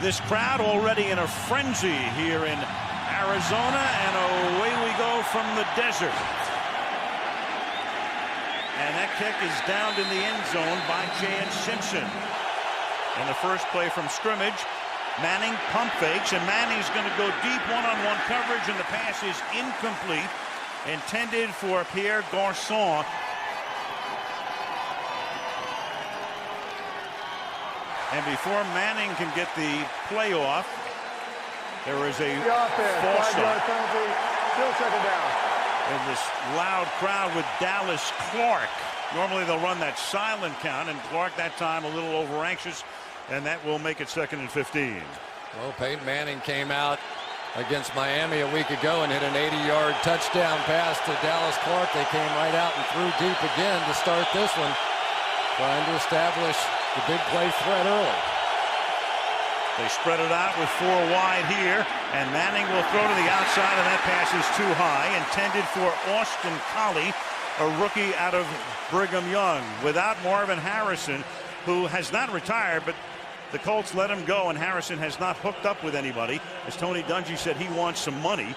This crowd already in a frenzy here in Arizona, and away we go from the desert. And that kick is downed in the end zone by J.N. Simpson. And the first play from scrimmage, Manning pump fakes, and Manning's going to go deep one-on-one coverage, and the pass is incomplete, intended for Pierre Garçon. And before Manning can get the play off, there is a false start. Still second down. And this loud crowd with Dallas Clark. Normally they'll run that silent count, and Clark that time a little over anxious, and that will make it 2nd and 15. Well, Peyton Manning came out against Miami a week ago and hit an 80-yard touchdown pass to Dallas Clark. They came right out and threw deep again to start this one, trying to establish the big play threat early. They spread it out with 4 wide here, and Manning will throw to the outside, and that pass is too high, intended for Austin Collie, a rookie out of Brigham Young. Without Marvin Harrison, who has not retired, but the Colts let him go, and Harrison has not hooked up with anybody. As Tony Dungy said, he wants some money.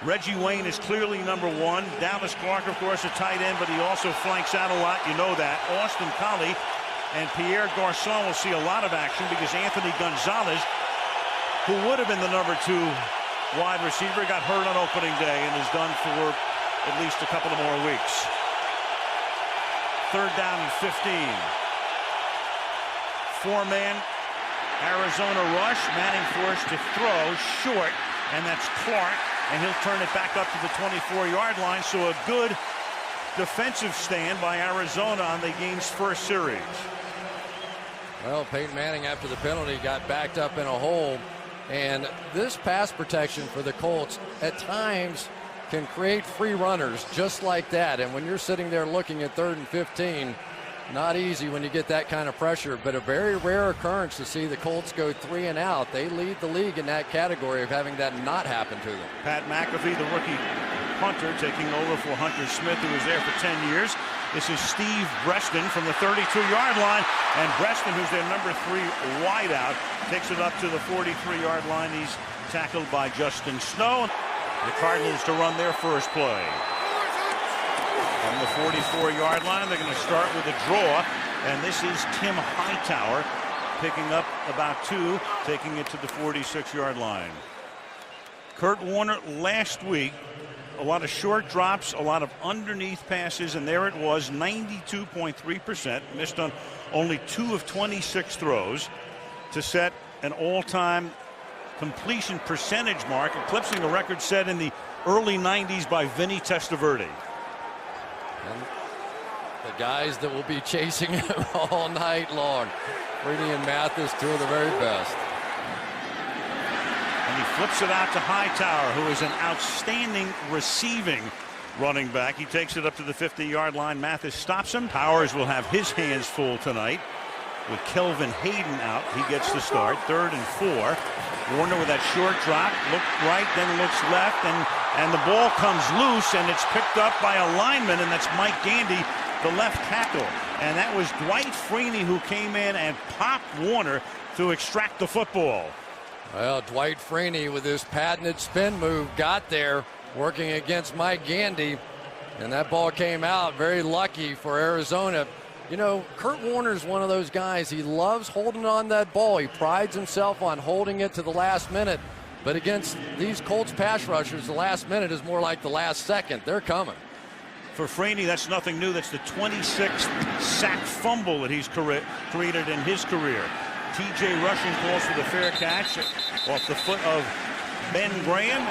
Reggie Wayne is clearly number 1. Dallas Clark, of course, a tight end, but he also flanks out a lot. You know that. Austin Collie and Pierre Garçon will see a lot of action because Anthony Gonzalez, who would have been the number 2 wide receiver, got hurt on opening day and is done for at least a couple of more weeks. 3rd down and 15. 4-man Arizona rush. Manning forced to throw short, and that's Clark, and he'll turn it back up to the 24-yard line. So a good defensive stand by Arizona on the game's first series. Well, Peyton Manning, after the penalty, got backed up in a hole, and this pass protection for the Colts at times can create free runners just like that. And when you're sitting there looking at 3rd and 15, not easy when you get that kind of pressure, but a very rare occurrence to see the Colts go 3 and out. They lead the league in that category of having that not happen to them. Pat McAfee, the rookie punter, taking over for Hunter Smith, who was there for 10 years. This is Steve Breaston from the 32-yard line, and Breaston, who's their number 3 wideout, takes it up to the 43-yard line. He's tackled by Justin Snow. The Cardinals to run their first play. From the 44-yard line, they're going to start with a draw, and this is Tim Hightower picking up about 2, taking it to the 46-yard line. Kurt Warner last week, a lot of short drops, a lot of underneath passes, and there it was, 92.3%, missed on only 2 of 26 throws to set an all-time completion percentage mark, eclipsing a record set in the early 90s by Vinny Testaverde. And the guys that will be chasing him all night long. Freeney and Mathis, 2 of the very best. And he flips it out to Hightower, who is an outstanding receiving running back. He takes it up to the 50-yard line. Mathis stops him. Powers will have his hands full tonight. With Kelvin Hayden out, he gets the start. 3rd and 4. Warner with that short drop, looked right, then looks left, and the ball comes loose, and it's picked up by a lineman, and that's Mike Gandy, the left tackle. And that was Dwight Freeney who came in and popped Warner to extract the football. Well, Dwight Freeney with his patented spin move got there, working against Mike Gandy, and that ball came out. Very lucky for Arizona. You know, Kurt Warner's one of those guys, he loves holding on that ball. He prides himself on holding it to the last minute. But against these Colts pass rushers, the last minute is more like the last second. They're coming. For Freeney, that's nothing new. That's the 26th sack fumble that he's created in his career. T.J. Rushing calls for the fair catch off the foot of Ben Graham.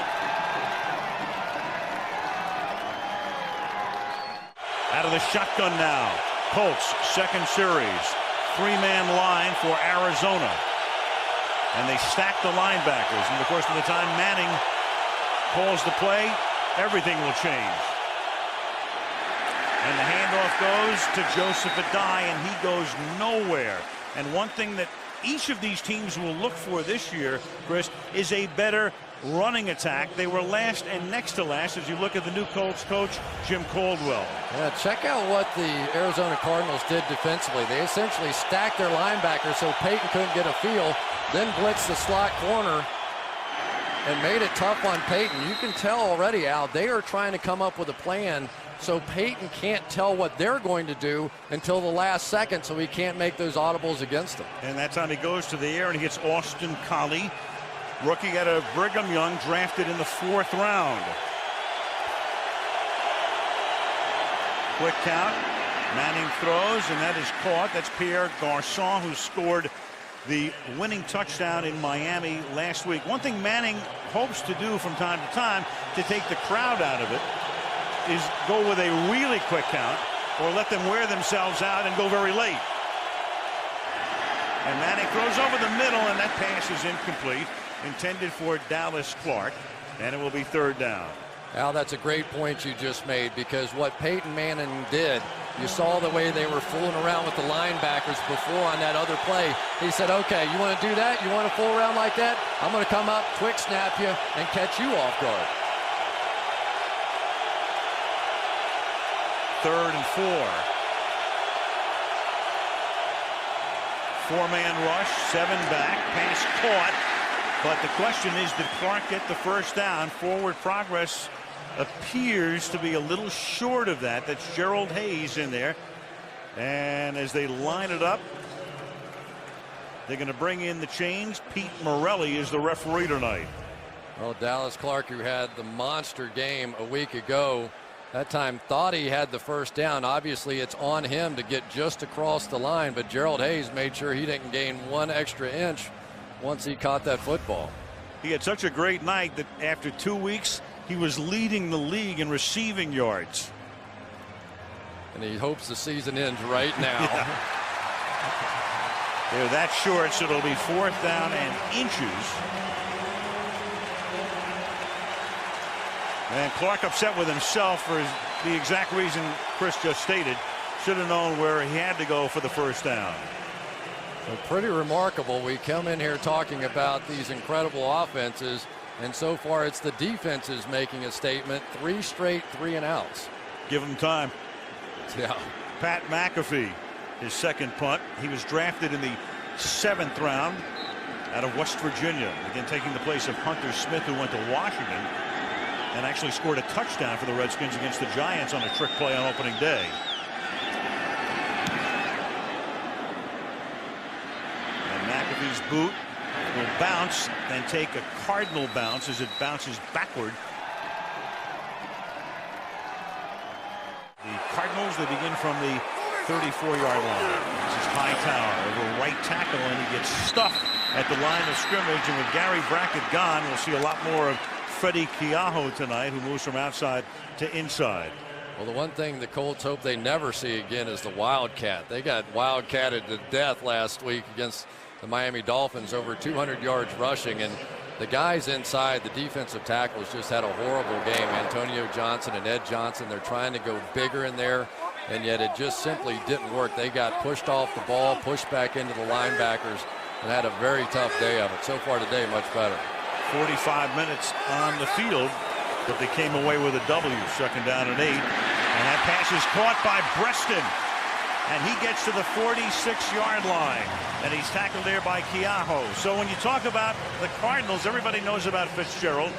Out of the shotgun now. Colts, second series. 3-man line for Arizona. And they stack the linebackers. And of course, by the time Manning calls the play, everything will change. And the handoff goes to Joseph Adai, and he goes nowhere. And one thing that each of these teams will look for this year, Chris, is a better running attack. They were last and next to last as you look at the new Colts coach, Jim Caldwell. Yeah, check out what the Arizona Cardinals did defensively. They essentially stacked their linebackers so Peyton couldn't get a feel. then blitzed the slot corner and made it tough on Peyton. You can tell already, Al, they are trying to come up with a plan so Peyton can't tell what they're going to do until the last second, so he can't make those audibles against them. And that time he goes to the air and he hits Austin Collie, rookie out of Brigham Young, drafted in the 4th round. Quick count. Manning throws, and that is caught. That's Pierre Garçon, who scored the winning touchdown in Miami last week. One thing Manning hopes to do from time to time to take the crowd out of it is go with a really quick count or let them wear themselves out and go very late. And Manning throws over the middle, and that pass is incomplete, intended for Dallas Clark, and it will be 3rd down. Al, that's a great point you just made, because what Peyton Manning did, you saw the way they were fooling around with the linebackers before on that other play. He said, okay, you want to do that? You want to fool around like that? I'm going to come up, quick snap you, and catch you off guard. 3rd and 4. 4-man rush, 7 back, pass caught. But the question is, did Clark get the first down? Forward progress appears to be a little short of that. That's Gerald Hayes in there. And as they line it up, they're going to bring in the change. Pete Morelli is the referee tonight. Well, Dallas Clark, who had the monster game a week ago, that time thought he had the first down. Obviously, it's on him to get just across the line, but Gerald Hayes made sure he didn't gain 1 extra inch once he caught that football. He had such a great night that after 2 weeks, he was leading the league in receiving yards. And he hopes the season ends right now. Yeah. They're that short, so it'll be 4th down and inches. And Clark upset with himself for the exact reason Chris just stated. Should have known where he had to go for the first down. Well, pretty remarkable. We come in here talking about these incredible offenses, and so far it's the defenses making a statement. 3 straight 3-and-outs. Give him time. Yeah. Pat McAfee, his second punt. He was drafted in the 7th round out of West Virginia. Again, taking the place of Hunter Smith, who went to Washington and actually scored a touchdown for the Redskins against the Giants on a trick play on opening day. McAfee's boot will bounce and take a Cardinal bounce as it bounces backward. The Cardinals, they begin from the 34-yard line. This is Hightower over right tackle, and he gets stuffed at the line of scrimmage. And with Gary Brackett gone, we'll see a lot more of Freddie Keaho tonight, who moves from outside to inside. Well, the one thing the Colts hope they never see again is the Wildcat. They got Wildcatted to death last week against the Miami Dolphins, over 200 yards rushing, and the guys inside, the defensive tackles, just had a horrible game. Antonio Johnson and Ed Johnson, they're trying to go bigger in there, and yet it just simply didn't work. They got pushed off the ball, pushed back into the linebackers, and had a very tough day of it. So far today, much better. 45 minutes on the field, but they came away with a W, 2nd down and 8. And that pass is caught by Breston. And he gets to the 46-yard line. And he's tackled there by Keaho. So when you talk about the Cardinals, everybody knows about Fitzgerald.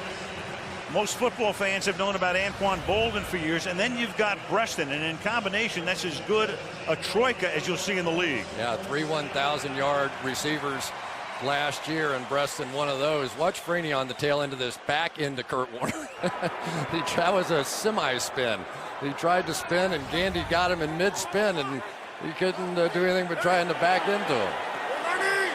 Most football fans have known about Anquan Bolden for years. And then you've got Breston. And in combination, that's as good a troika as you'll see in the league. Yeah, 3 1,000-yard receivers last year, and Breston one of those. Watch Freeney on the tail end of this, back into Kurt Warner. That was a semi-spin. He tried to spin, and Gandy got him in mid-spin, and he couldn't do anything but trying to back into him.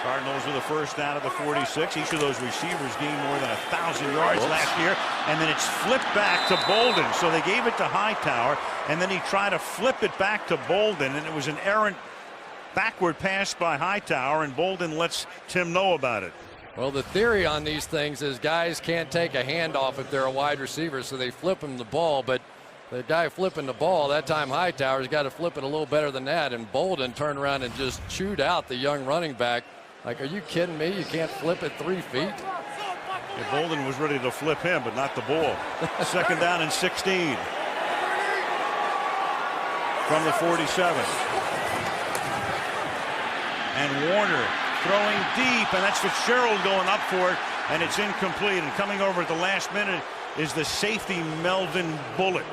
Cardinals with the first down of the 46. Each of those receivers gained more than 1,000 yards last year, and then it's flipped back to Bolden. So they gave it to Hightower, and then he tried to flip it back to Bolden, and it was an errant backward pass by Hightower, and Bolden lets Tim know about it. Well, the theory on these things is guys can't take a handoff if they're a wide receiver, so they flip him the ball, but the guy flipping the ball, that time Hightower's got to flip it a little better than that, and Bolden turned around and just chewed out the young running back. Like, are you kidding me? You can't flip it 3 feet? Yeah, Bolden was ready to flip him, but not the ball. 2nd down and 16 from the 47. And Warner throwing deep, and that's Fitzgerald going up for it, and it's incomplete. And coming over at the last minute is the safety Melvin Bullitt.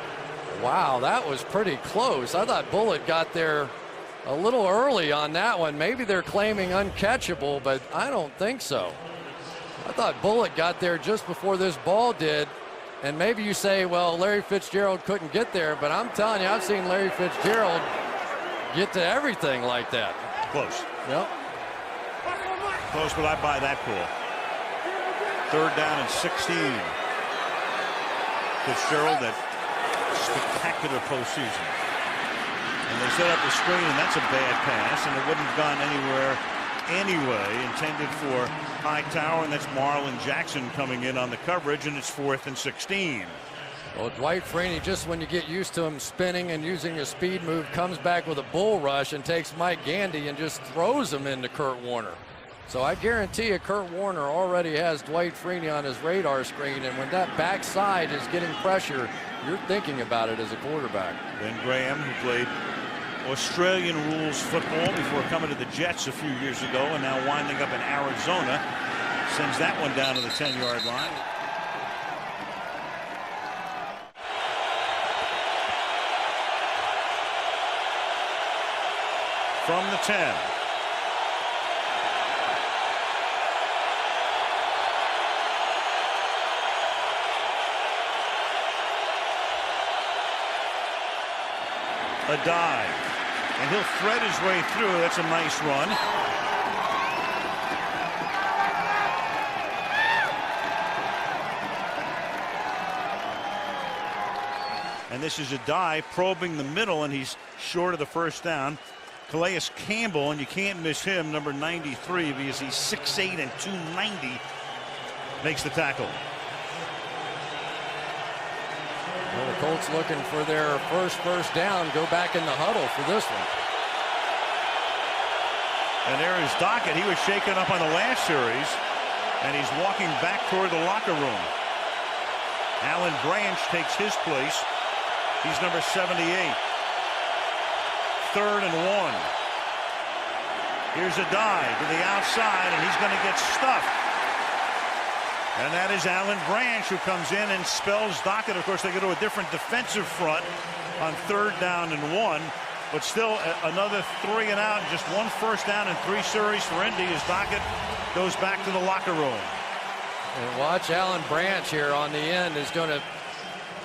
Wow, that was pretty close. I thought Bullitt got there a little early on that one. Maybe they're claiming uncatchable, but I don't think so. I thought Bullitt got there just before this ball did. And maybe you say, well, Larry Fitzgerald couldn't get there, but I'm telling you, I've seen Larry Fitzgerald get to everything like that. Close. Yep. Close, but I buy that call. 3rd down and 16. Fitzgerald, that spectacular postseason. And they set up the screen, and that's a bad pass, and it wouldn't have gone anywhere anyway. Intended for Hightower, and that's Marlon Jackson coming in on the coverage, and it's 4th and 16. Well, Dwight Freeney, just when you get used to him spinning and using a speed move, comes back with a bull rush and takes Mike Gandy and just throws him into Kurt Warner. So I guarantee you Kurt Warner already has Dwight Freeney on his radar screen, and when that backside is getting pressure, you're thinking about it as a quarterback. Ben Graham, who played Australian rules football before coming to the Jets a few years ago and now winding up in Arizona, sends that one down to the 10-yard line. From the 10. A dive, and he'll thread his way through. That's a nice run. And this is a dive, probing the middle, and he's short of the first down. Calais Campbell, and you can't miss him, number 93, because he's 6'8" and 290, makes the tackle. Well, the Colts looking for their first down, go back in the huddle for this one. And there is Dockett. He was shaken up on the last series, and he's walking back toward the locker room. Alan Branch takes his place. He's number 78. 3rd and 1. Here's a dive to the outside, and he's going to get stuffed. And that is Alan Branch, who comes in and spells Dockett. Of course, they go to a different defensive front on 3rd down and 1. But still another 3 and out. Just 1 first down and 3 series for Indy as Dockett goes back to the locker room. And watch Alan Branch here on the end is going to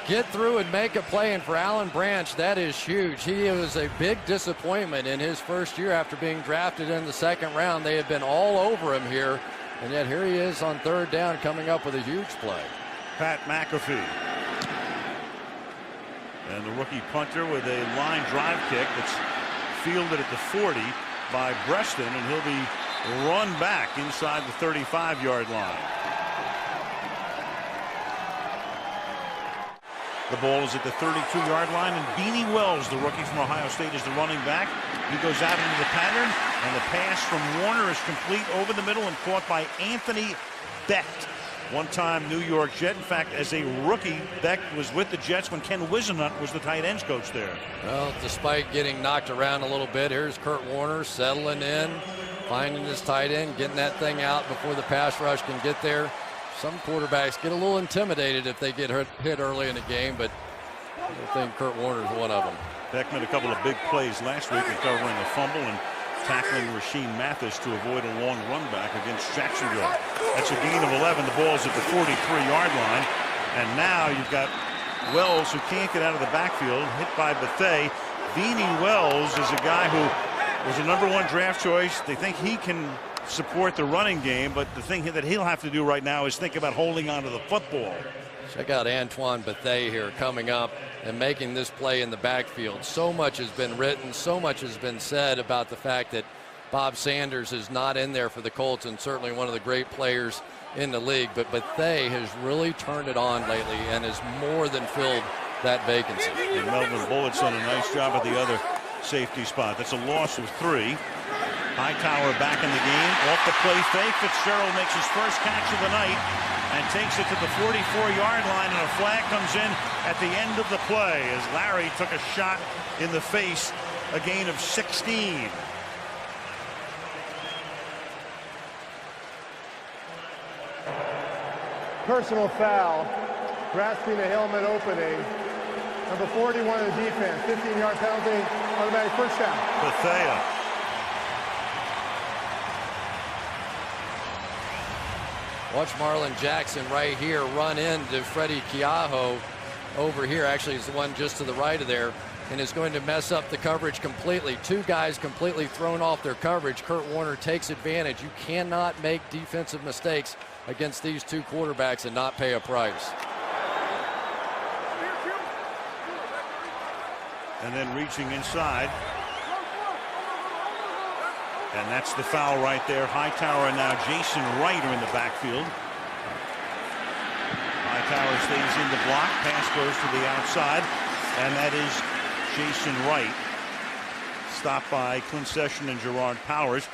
get through and make a play. And for Alan Branch, that is huge. He was a big disappointment in his first year after being drafted in the 2nd round. They have been all over him here. And yet here he is on 3rd down coming up with a huge play. Pat McAfee. And the rookie punter with a line drive kick that's fielded at the 40 by Breston, and he'll be run back inside the 35-yard line. The ball is at the 32-yard line, and Beanie Wells, the rookie from Ohio State, is the running back. He goes out into the pattern, and the pass from Warner is complete over the middle and caught by Anthony Becht, one-time New York Jet. In fact, as a rookie, Becht was with the Jets when Ken Wisenhunt was the tight ends coach there. Well, despite getting knocked around a little bit, here's Kurt Warner settling in, finding his tight end, getting that thing out before the pass rush can get there. Some quarterbacks get a little intimidated if they get hit early in the game, but I think Kurt Warner is one of them. Becht made a couple of big plays last week, recovering a fumble and tackling Rasheem Mathis to avoid a long run back against Jacksonville. That's a gain of 11. The ball's at the 43-yard line. And now you've got Wells, who can't get out of the backfield, hit by Bethea. Beanie Wells is a guy who was a #1 draft choice. They think he can support the running game, but the thing that he'll have to do right now is think about holding on to the football. Check out Antoine Bethea here coming up and making this play in the backfield. So much has been written, so much has been said about the fact that Bob Sanders is not in there for the Colts, and certainly one of the great players in the league. But Bethea has really turned it on lately and has more than filled that vacancy. And Melvin Bullitt's done a nice job at the other safety spot. That's a loss of 3. Hightower back in the game. Off the play fake, Fitzgerald makes his first catch of the night and takes it to the 44-yard line, and a flag comes in at the end of the play as Larry took a shot in the face, a gain of 16. Personal foul, grasping the helmet opening. Number 41 in the defense, 15-yard penalty, automatic first down. Bethea. Watch Marlon Jackson right here run into Freddie Keaho over here. Actually, it's the one just to the right of there, and is going to mess up the coverage completely. Two guys completely thrown off their coverage. Kurt Warner takes advantage. You cannot make defensive mistakes against these two quarterbacks and not pay a price. And then reaching inside. And that's the foul right there. Hightower and now Jason Wright are in the backfield. Hightower stays in the block. Pass goes to the outside. And that is Jason Wright. Stopped by Clint Session and Gerard Powers.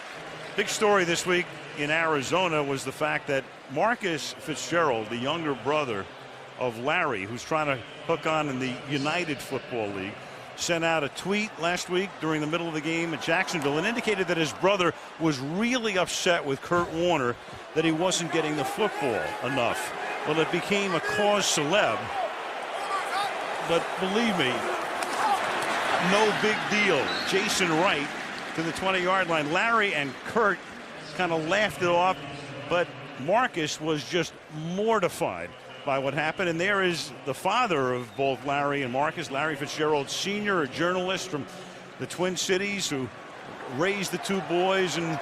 Big story this week in Arizona was the fact that Marcus Fitzgerald, the younger brother of Larry, who's trying to hook on in the United Football League, sent out a tweet last week during the middle of the game at Jacksonville and indicated that his brother was really upset with Kurt Warner that he wasn't getting the football enough. Well, it became a cause celeb. But believe me, no big deal. Jason Wright to the 20-yard line. Larry and Kurt kind of laughed it off, but Marcus was just mortified by what happened. And there is the father of both Larry and Marcus, Larry Fitzgerald Sr., a journalist from the Twin Cities who raised the two boys, and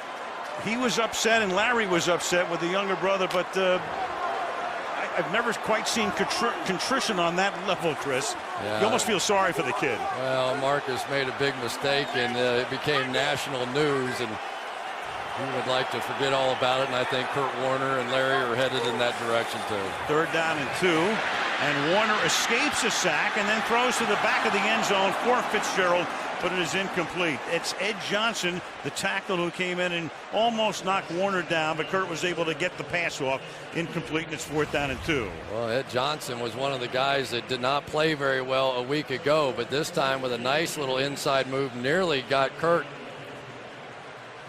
he was upset and Larry was upset with the younger brother, but I've never quite seen contrition on that level, Chris. Yeah. You almost feel sorry for the kid. Well, Marcus made a big mistake, and it became national news, and he would like to forget all about it, and I think Kurt Warner and Larry are headed in that direction too. 3rd down and 2, and Warner escapes a sack and then throws to the back of the end zone for Fitzgerald, but it is incomplete. It's Ed Johnson, the tackle, who came in and almost knocked Warner down, but Kurt was able to get the pass off. Incomplete, and it's 4th down and 2. Well, Ed Johnson was one of the guys that did not play very well a week ago, but this time with a nice little inside move, nearly got Kurt.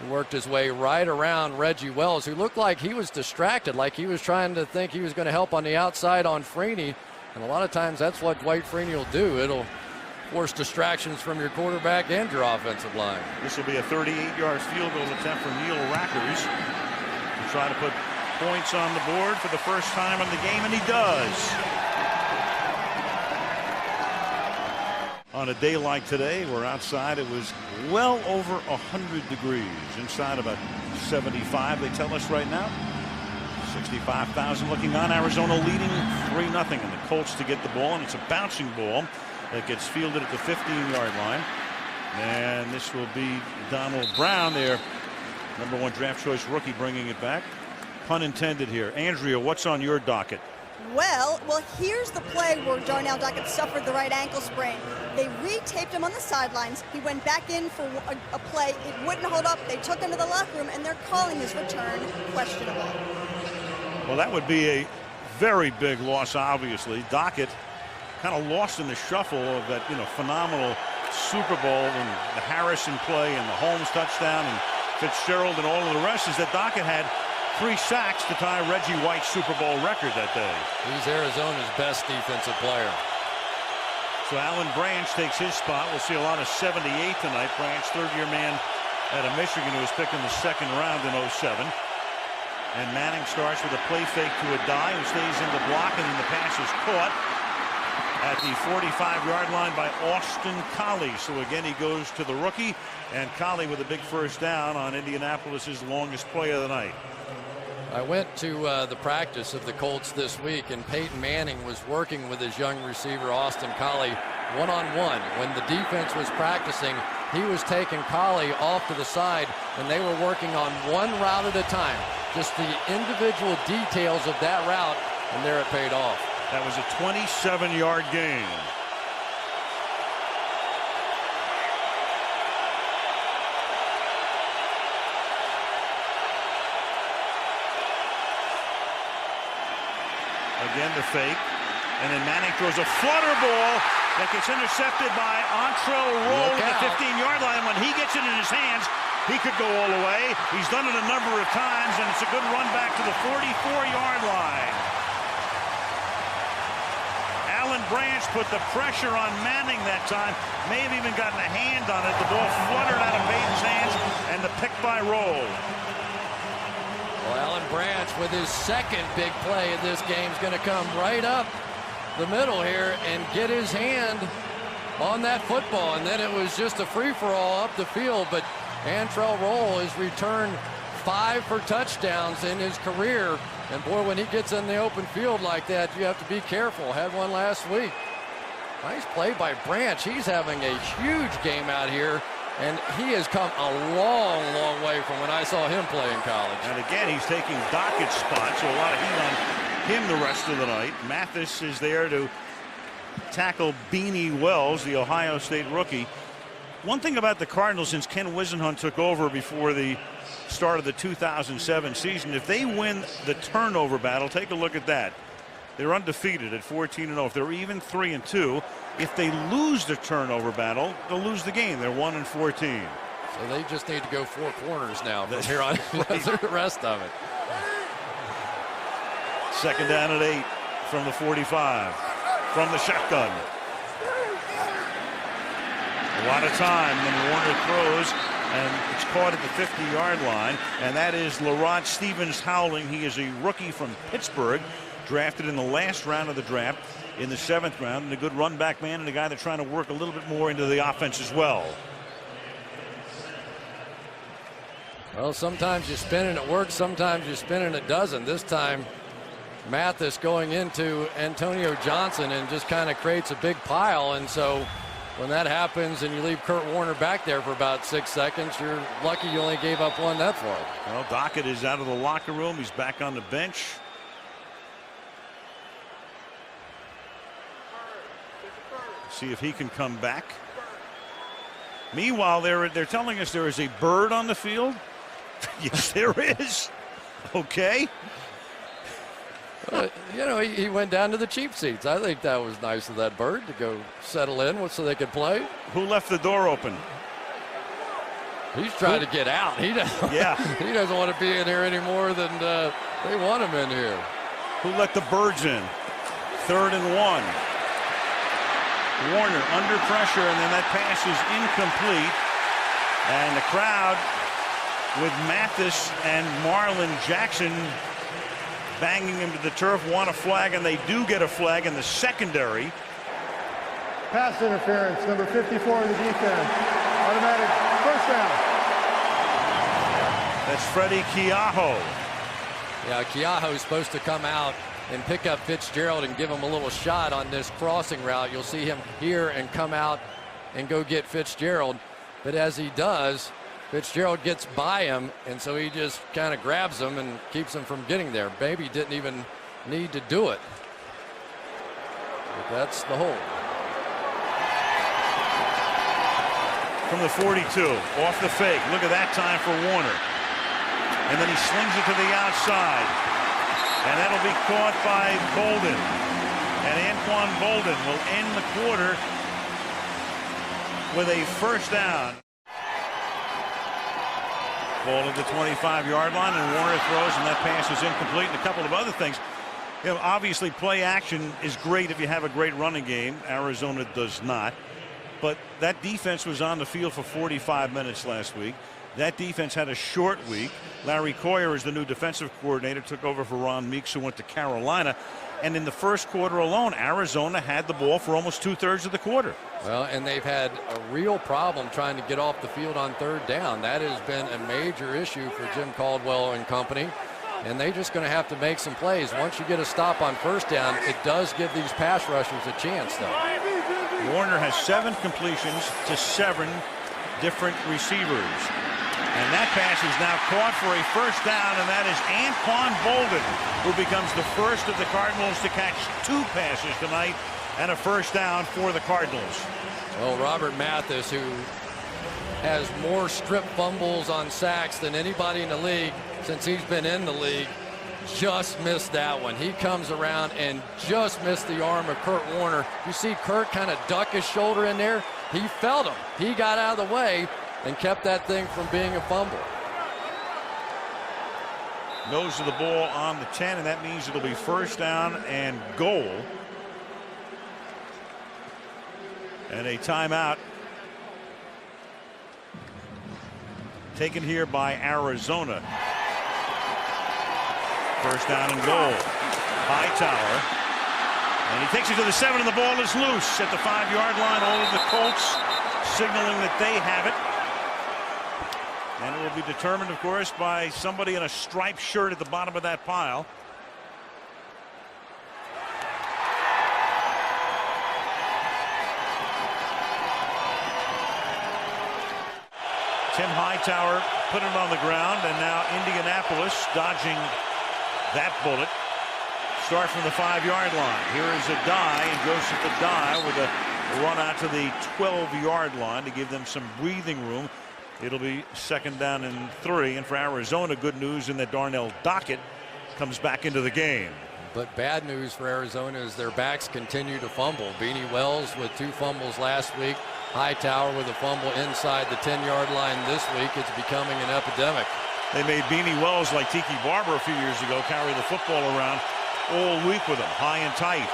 He worked his way right around Reggie Wells, who looked like he was distracted, like he was trying to think he was going to help on the outside on Freeney. And a lot of times that's what Dwight Freeney will do. It'll force distractions from your quarterback and your offensive line. This will be a 38-yard field goal attempt for Neil Rackers to try to put points on the board for the first time in the game, and he does. On a day like today, where outside it was well over 100 degrees. Inside about 75, they tell us right now. 65,000 looking on. Arizona leading 3-0, and the Colts to get the ball, and it's a bouncing ball that gets fielded at the 15-yard line. And this will be Donald Brown, their #1 draft choice rookie, bringing it back. Pun intended here. Andrea, what's on your docket? Well, here's the play where Darnell Dockett suffered the right ankle sprain. They retaped him on the sidelines. He went back in for a play. It wouldn't hold up. They took him to the locker room, and they're calling his return questionable. Well, that would be a very big loss, obviously. Dockett kind of lost in the shuffle of that, phenomenal Super Bowl and the Harrison play and the Holmes touchdown and Fitzgerald and all of the rest, is that Dockett had 3 sacks to tie Reggie White's Super Bowl record that day. He's Arizona's best defensive player. So Alan Branch takes his spot. We'll see a lot of 78 tonight. Branch, 3rd-year man out of Michigan, who was picked in the 2nd round in 07. And Manning starts with a play fake to Adai, who stays in the block, and then the pass is caught at the 45-yard line by Austin Collie. So again, he goes to the rookie, and Collie with a big first down on Indianapolis's longest play of the night. I went to the practice of the Colts this week, and Peyton Manning was working with his young receiver, Austin Collie, one-on-one. When the defense was practicing, he was taking Collie off to the side, and they were working on one route at a time. Just the individual details of that route, and there it paid off. That was a 27-yard gain. Again, the fake. And then Manning throws a flutter ball that gets intercepted by Antrell Rowe at the 15-yard line. When he gets it in his hands, he could go all the way. He's done it a number of times, and it's a good run back to the 44-yard line. Alan Branch put the pressure on Manning that time. May have even gotten a hand on it. The ball fluttered out of Peyton's hands, and the pick by Roll. Well, Alan Branch with his second big play of this game is going to come right up the middle here and get his hand on that football. And then it was just a free-for-all up the field. But Antrell Roll has returned 5 for touchdowns in his career. And boy, when he gets in the open field like that, you have to be careful. Had one last week. Nice play by Branch. He's having a huge game out here. And he has come a long, long way from when I saw him play in college. And again, he's taking Dockett's spot, so a lot of heat on him the rest of the night. Mathis is there to tackle Beanie Wells, the Ohio State rookie. One thing about the Cardinals, since Ken Wisenhunt took over before the start of the 2007 season, if they win the turnover battle, take a look at that. They're undefeated at 14-0. If they're even 3-2, if they lose the turnover battle, they'll lose the game. They're 1-14. So they just need to go 4 corners now from here on the rest of it. Second down at 8 from the 45, from the shotgun. A lot of time when Warner throws, and it's caught at the 50-yard line, and that is Larod Stevens-Howling. He is a rookie from Pittsburgh, drafted in the last round of the draft in the 7th round, and a good run back man and a guy that's trying to work a little bit more into the offense as well. Well, sometimes you spin and it works, sometimes you spin and it doesn't. This time Mathis going into Antonio Johnson and just kind of creates a big pile, and so when that happens and you leave Kurt Warner back there for about 6 seconds, you're lucky you only gave up one that far. Well, Dockett is out of the locker room. He's back on the bench. See if he can come back. Meanwhile, they're telling us there is a bird on the field. Yes, there is. Okay. You know, he went down to the cheap seats. I think that was nice of that bird to go settle in so they could play. Who left the door open? He's trying to get out. He doesn't, he doesn't want to be in here any more than they want him in here. Who let the birds in? 3rd and 1. Warner under pressure, and then that pass is incomplete. And the crowd with Mathis and Marlon Jackson banging him to the turf want a flag, and they do get a flag in the secondary. Pass interference, number 54 in the defense. Automatic first down. That's Freddie Keaho. Yeah, Keaho is supposed to come out and pick up Fitzgerald and give him a little shot on this crossing route. You'll see him here and come out and go get Fitzgerald. But as he does, Fitzgerald gets by him, and so he just kind of grabs him and keeps him from getting there. Maybe didn't even need to do it. But that's the hold. From the 42, off the fake. Look at that time for Warner. And then he slings it to the outside. And that'll be caught by Bolden. And Anquan Bolden will end the quarter with a first down. Ball at the 25-yard line, and Warner throws, and that pass is incomplete. And a couple of other things. You know, obviously, play action is great if you have a great running game. Arizona does not. But that defense was on the field for 45 minutes last week. That defense had a short week. Larry Coyer is the new defensive coordinator, took over for Ron Meeks, who went to Carolina. And in the first quarter alone, Arizona had the ball for almost 2/3 of the quarter. Well, and they've had a real problem trying to get off the field on 3rd down. That has been a major issue for Jim Caldwell and company. And they're just going to have to make some plays. Once you get a stop on 1st down, it does give these pass rushers a chance, though. Warner has 7 completions to 7 different receivers. And that pass is now caught for a first down, and that is Anquan Bolden, who becomes the first of the Cardinals to catch 2 passes tonight and a first down for the Cardinals. Well, Robert Mathis, who has more strip fumbles on sacks than anybody in the league since he's been in the league, just missed that one. He comes around and just missed the arm of Kurt Warner. You see Kurt kind of duck his shoulder in there. He felt him. He got out of the way and kept that thing from being a fumble. Nose of the ball on the 10, and that means it'll be first down and goal And a timeout taken here by Arizona. First down and goal. Hightower. And he takes it to the 7, and the ball is loose at the 5-yard line. All of the Colts signaling that they have it. And it will be determined, of course, by somebody in a striped shirt at the bottom of that pile. Tim Hightower put it on the ground, and now Indianapolis dodging that bullet. Start from the 5-yard line. Here is Adai, and Joseph Adai with a run out to the 12-yard line to give them some breathing room. It'll be second down and 3. And for Arizona, good news in that Darnell Dockett comes back into the game. But bad news for Arizona is their backs continue to fumble. Beanie Wells with 2 fumbles last week. Hightower with a fumble inside the 10-yard line this week. It's becoming an epidemic. They made Beanie Wells, like Tiki Barber a few years ago, carry the football around all week with them, high and tight.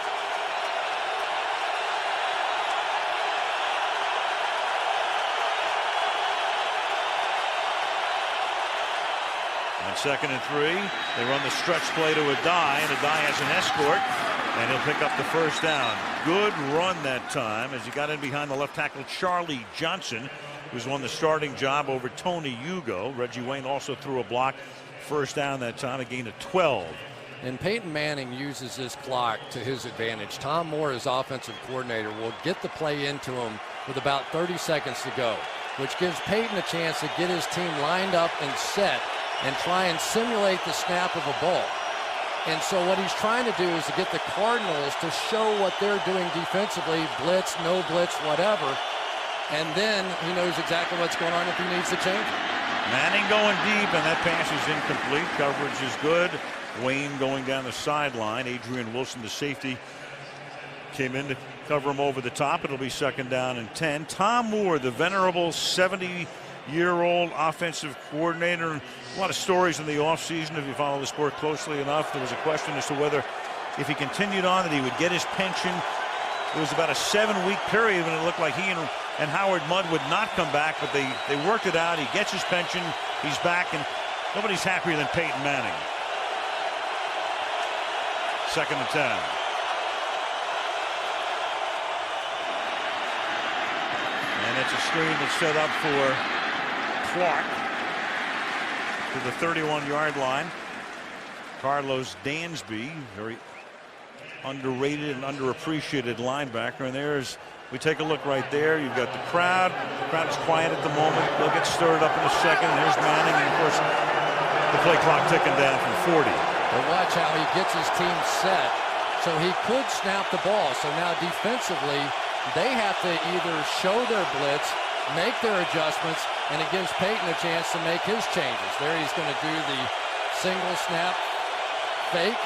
On 2nd and 3, they run the stretch play to Adai, and Adai has an escort, and he'll pick up the first down. Good run that time as he got in behind the left tackle Charlie Johnson, who's won the starting job over Tony Hugo. Reggie Wayne also threw a block. First down that time, a gain of 12. And Peyton Manning uses this clock to his advantage. Tom Moore, his offensive coordinator, will get the play into him with about 30 seconds to go, which gives Peyton a chance to get his team lined up and set and try and simulate the snap of a ball. And so what he's trying to do is to get the Cardinals to show what they're doing defensively, blitz, no blitz, whatever. And then he knows exactly what's going on if he needs to change it. Manning going deep, and that pass is incomplete. Coverage is good. Wayne going down the sideline. Adrian Wilson, the safety, came in to cover him over the top. It'll be second down and 10. Tom Moore, the venerable 70-year-old offensive coordinator. A lot of stories in the offseason, if you follow the sport closely enough. There was a question as to whether, if he continued on, that he would get his pension. It was about a 7-week period when it looked like he and Howard Mudd would not come back, but they worked it out. He gets his pension. He's back, and nobody's happier than Peyton Manning. Second and 10. And it's a screen that's set up for Clark to the 31-yard line. Carlos Dansby, very underrated and underappreciated linebacker. And we take a look right there. You've got the crowd. The crowd is quiet at the moment. They'll get stirred up in a second. And there's Manning, and of course, the play clock ticking down from 40. But watch how he gets his team set. So he could snap the ball. So now defensively, they have to either show their blitz, make their adjustments, and it gives Peyton a chance to make his changes. There he's going to do the single snap fake.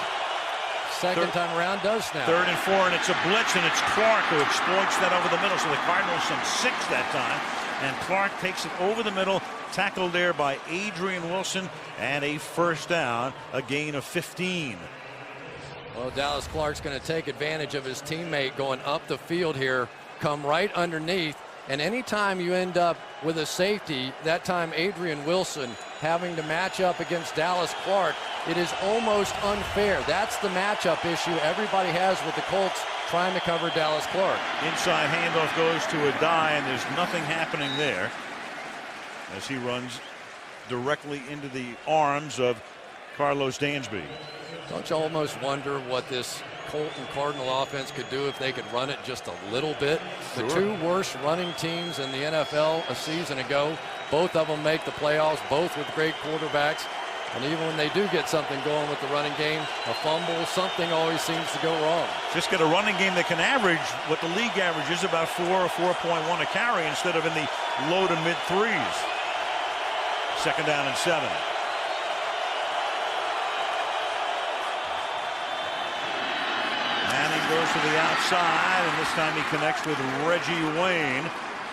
Second time around does snap. 3rd and 4, and it's a blitz, and it's Clark who exploits that over the middle. So the Cardinals some 6 that time, and Clark takes it over the middle, tackled there by Adrian Wilson, and a first down, a gain of 15. Well, Dallas Clark's going to take advantage of his teammate going up the field here, come right underneath, and anytime you end up with a safety, that time Adrian Wilson having to match up against Dallas Clark, it is almost unfair. That's the matchup issue everybody has with the Colts trying to cover Dallas Clark. Inside handoff goes to Adai, and there's nothing happening there as he runs directly into the arms of Carlos Dansby. Don't you almost wonder what this Colt and Cardinal offense could do if they could run it just a little bit? Sure. The 2 worst running teams in the NFL a season ago, both of them make the playoffs, both with great quarterbacks. And even when they do get something going with the running game, a fumble, something always seems to go wrong. Just get a running game that can average what the league average is, about 4 or 4.1 a carry, instead of in the low to mid 3s. Second down and 7. Manning goes to the outside, and this time he connects with Reggie Wayne.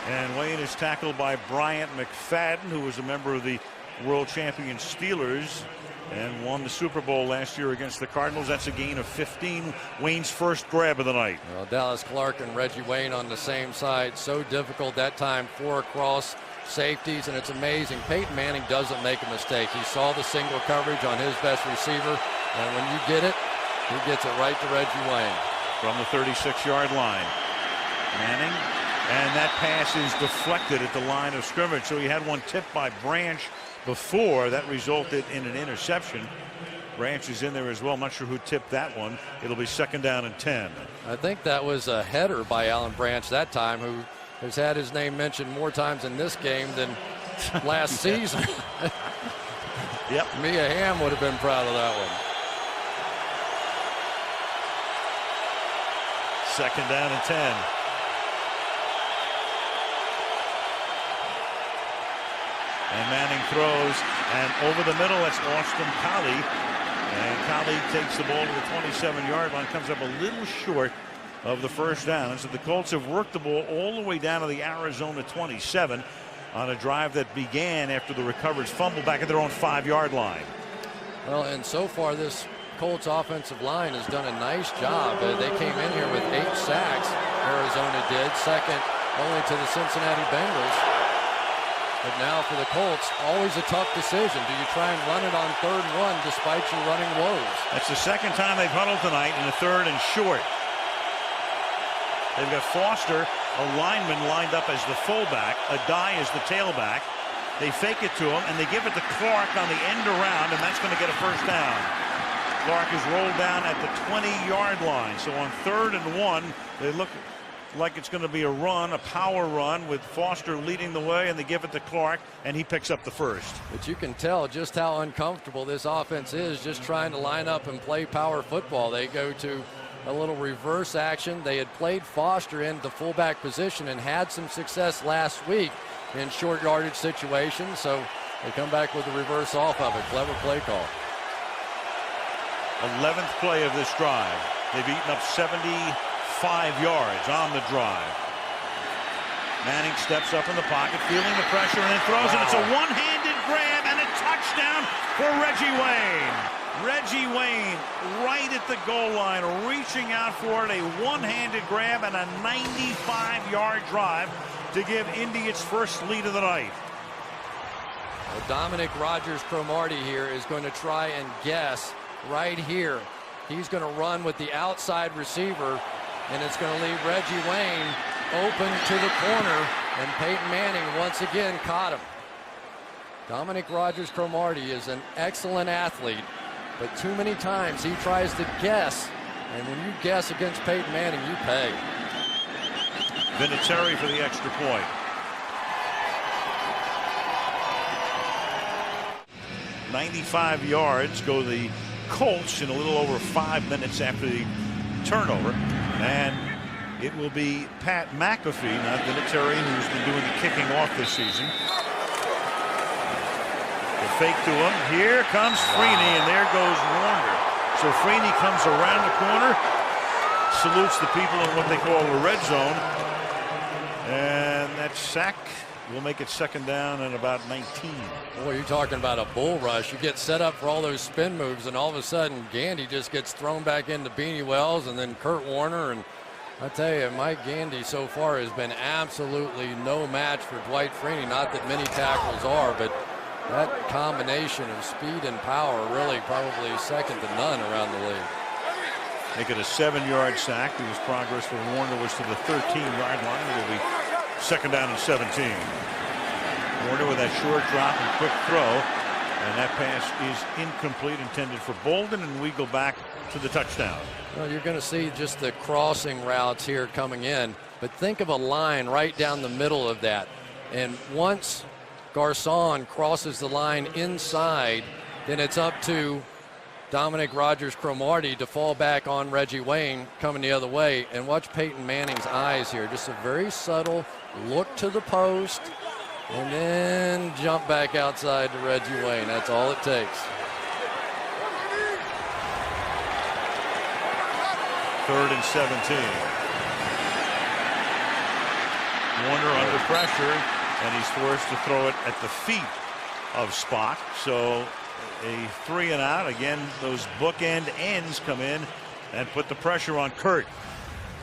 And Wayne is tackled by Bryant McFadden, who was a member of the world champion Steelers and won the Super Bowl last year against the Cardinals. That's a gain of 15. Wayne's first grab of the night. Well, Dallas Clark and Reggie Wayne on the same side. So difficult that time. 4 across safeties, and it's amazing. Peyton Manning doesn't make a mistake. He saw the single coverage on his best receiver, and when you get it, he gets it right to Reggie Wayne. From the 36-yard line. Manning, and that pass is deflected at the line of scrimmage. So he had one tipped by Branch before. That resulted in an interception. Branch is in there as well. I'm not sure who tipped that one. It'll be 2nd down and 10. I think that was a header by Alan Branch that time, who has had his name mentioned more times in this game than last season. Yep. Mia Hamm would have been proud of that one. 2nd down and 10. And Manning throws, and over the middle, that's Austin Collie. And Collie takes the ball to the 27-yard line, comes up a little short of the first down. And so the Colts have worked the ball all the way down to the Arizona 27 on a drive that began after the recovered fumble back at their own 5-yard line. Well, and so far this Colts offensive line has done a nice job. They came in here with 8 sacks, Arizona did, second only to the Cincinnati Bengals. But now for the Colts, always a tough decision. Do you try and run it on 3rd and 1 despite your running woes? That's the second time they've huddled tonight in a 3rd and short. They've got Foster, a lineman, lined up as the fullback. Adai is the tailback. They fake it to him, and they give it to Clark on the end around, and that's going to get a first down. Clark is rolled down at the 20-yard line. So on 3rd and 1, they look like it's going to be a run, a power run, with Foster leading the way, and they give it to Clark, and he picks up the first. But you can tell just how uncomfortable this offense is just trying to line up and play power football. They go to a little reverse action. They had played Foster in the fullback position and had some success last week in short yardage situations, so they come back with a reverse off of it. Clever play call. 11th play of this drive. They've eaten up 75 yards on the drive. Manning steps up in the pocket, feeling the pressure, and then throws it. It's a one-handed grab and a touchdown for Reggie Wayne. Reggie Wayne right at the goal line, reaching out for it. A one-handed grab and a 95-yard drive to give Indy its first lead of the night. Well, Dominic Rodgers-Cromartie here is going to try and guess right here. He's going to run with the outside receiver, and it's going to leave Reggie Wayne open to the corner, and Peyton Manning once again caught him. Dominic Rodgers-Cromartie is an excellent athlete, but too many times he tries to guess, and when you guess against Peyton Manning, you pay. Vinatieri for the extra point. .95 yards go the Colts in a little over 5 minutes after the turnover, and it will be Pat McAfee, not Vinatieri, who's been doing the kicking off this season. The fake to him. Here comes Freeney, and there goes Warner. So Freeney comes around the corner, salutes the people in what they call the red zone, and that sack will make it 2nd down and about 19. Boy, you're talking about a bull rush. You get set up for all those spin moves, and all of a sudden Gandy just gets thrown back into Beanie Wells, and then Kurt Warner. And I tell you, Mike Gandy so far has been absolutely no match for Dwight Freeney. Not that many tackles are, but that combination of speed and power really probably second to none around the league. Make it a 7-yard sack. His progress for Warner was to the 13-yard line. It'll be 2nd down and 17. Warner with that short drop and quick throw, and that pass is incomplete, intended for Bolden, and we go back to the touchdown. Well, you're going to see just the crossing routes here coming in, but think of a line right down the middle of that, and once Garcon crosses the line inside, then it's up to Dominic Rodgers-Cromartie to fall back on Reggie Wayne coming the other way. And watch Peyton Manning's eyes here. Just a very subtle look to the post and then jump back outside to Reggie Wayne. That's all it takes. 3rd and 17. Warner under pressure, and he's forced to throw it at the feet of spot. So a 3 and out. Again, those bookend ends come in and put the pressure on Kurt.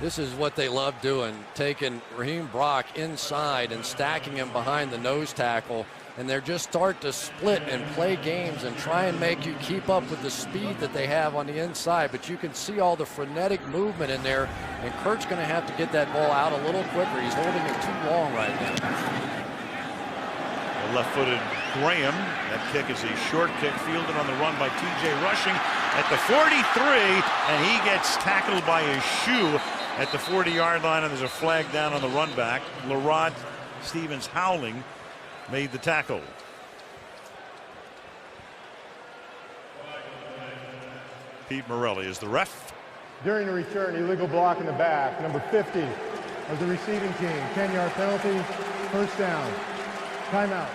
This is what they love doing, taking Raheem Brock inside and stacking him behind the nose tackle, and they're just start to split and play games and try and make you keep up with the speed that they have on the inside. But you can see all the frenetic movement in there, and Kurt's going to have to get that ball out a little quicker. He's holding it too long right now. The left-footed Graham. That kick is a short kick, fielded on the run by T.J. Rushing at the 43, and he gets tackled by his shoe at the 40-yard line, and there's a flag down on the run back. Lerod Stevens Howling made the tackle. Pete Morelli is the ref. During the return, illegal block in the back. Number 50 of the receiving team. 10-yard penalty. First down. Timeout.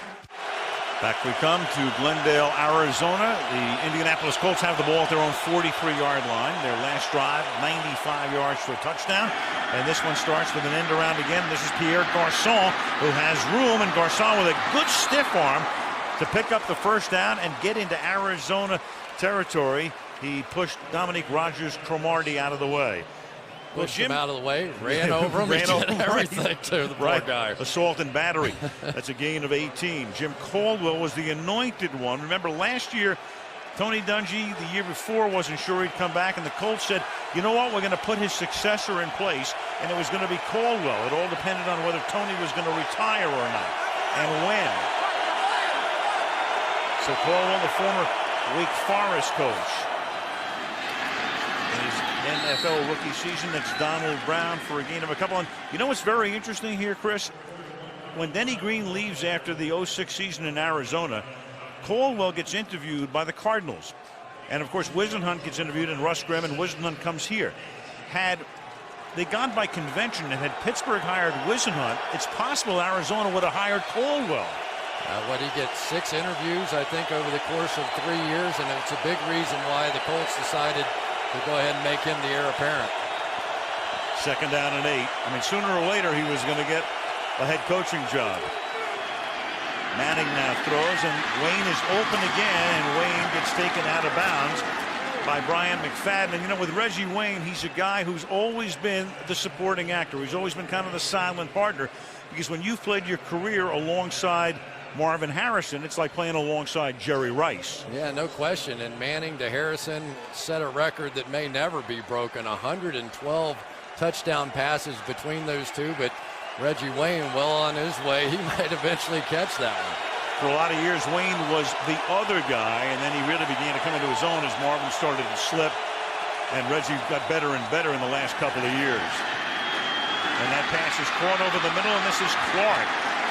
Back we come to Glendale, Arizona. The Indianapolis Colts have the ball at their own 43-yard line. Their last drive, 95 yards for a touchdown. And this one starts with an end around again. This is Pierre Garçon, who has room, and Garçon with a good stiff arm to pick up the first down and get into Arizona territory. He pushed Dominique Rodgers-Cromartie out of the way. Pushed him out of the way, ran over him, and did everything to the poor guy. Assault and battery. That's a gain of 18. Jim Caldwell was the anointed one. Remember last year, Tony Dungy, the year before, wasn't sure he'd come back, and the Colts said, you know what, we're going to put his successor in place, and it was going to be Caldwell. It all depended on whether Tony was going to retire or not, and when. So Caldwell, the former Wake Forest coach. In his NFL rookie season, that's Donald Brown for a gain of a couple. And you know what's very interesting here, Chris? When Denny Green leaves after the 06 season in Arizona, Caldwell gets interviewed by the Cardinals. And of course, Wisenhunt gets interviewed, and Russ Grimm, and Wisenhunt comes here. Had they gone by convention and had Pittsburgh hired Wisenhunt, it's possible Arizona would have hired Caldwell. What, he gets 6 interviews, I think, over the course of 3 years, and it's a big reason why the Colts decided to go ahead and make him the heir apparent. Second down and 8. I mean, sooner or later he was going to get a head coaching job. Manning now throws, and Wayne is open again, and Wayne gets taken out of bounds by Brian McFadden. And you know, with Reggie Wayne, he's a guy who's always been the supporting actor. He's always been kind of the silent partner, because when you've played your career alongside Marvin Harrison, it's like playing alongside Jerry Rice. Yeah, no question. And Manning to Harrison set a record that may never be broken. 112 touchdown passes between those two, but Reggie Wayne well on his way. He might eventually catch that one. For a lot of years, Wayne was the other guy, and then he really began to come into his own as Marvin started to slip, and Reggie got better and better in the last couple of years. And that pass is caught over the middle, and this is Clark.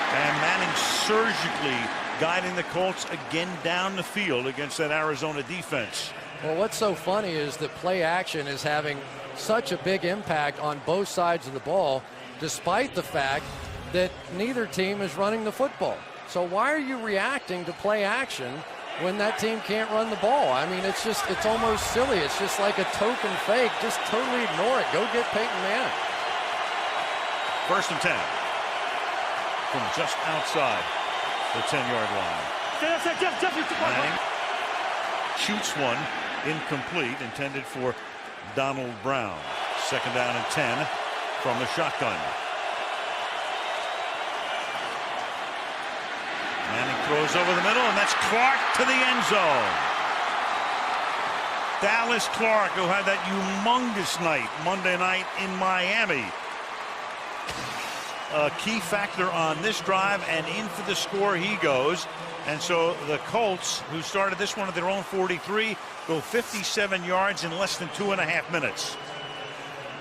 And Manning surgically guiding the Colts again down the field against that Arizona defense. Well, what's so funny is that play action is having such a big impact on both sides of the ball, despite the fact that neither team is running the football. So why are you reacting to play action when that team can't run the ball? I mean, it's almost silly. It's just like a token fake. Just totally ignore it. Go get Peyton Manning. First and 10. From just outside the 10-yard line. Manning shoots one incomplete, intended for Donald Brown. Second down and 10 from the shotgun. Manning throws over the middle, and that's Clark to the end zone. Dallas Clark, who had that humongous night Monday night in Miami. A key factor on this drive, and in for the score he goes. And so the Colts, who started this one at their own 43, go 57 yards in less than 2.5 minutes.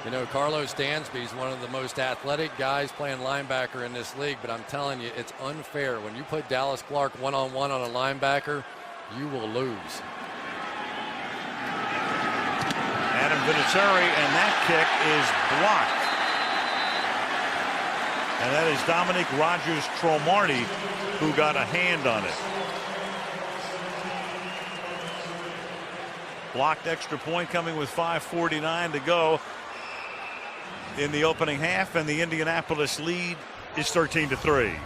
You know, Carlos Dansby is one of the most athletic guys playing linebacker in this league, but I'm telling you, it's unfair. When you put Dallas Clark one-on-one on a linebacker, you will lose. Adam Vinatieri, and that kick is blocked. And that is Dominique Rodgers-Cromartie who got a hand on it. Blocked extra point coming with 5:49 to go in the opening half, and the Indianapolis lead is 13-3.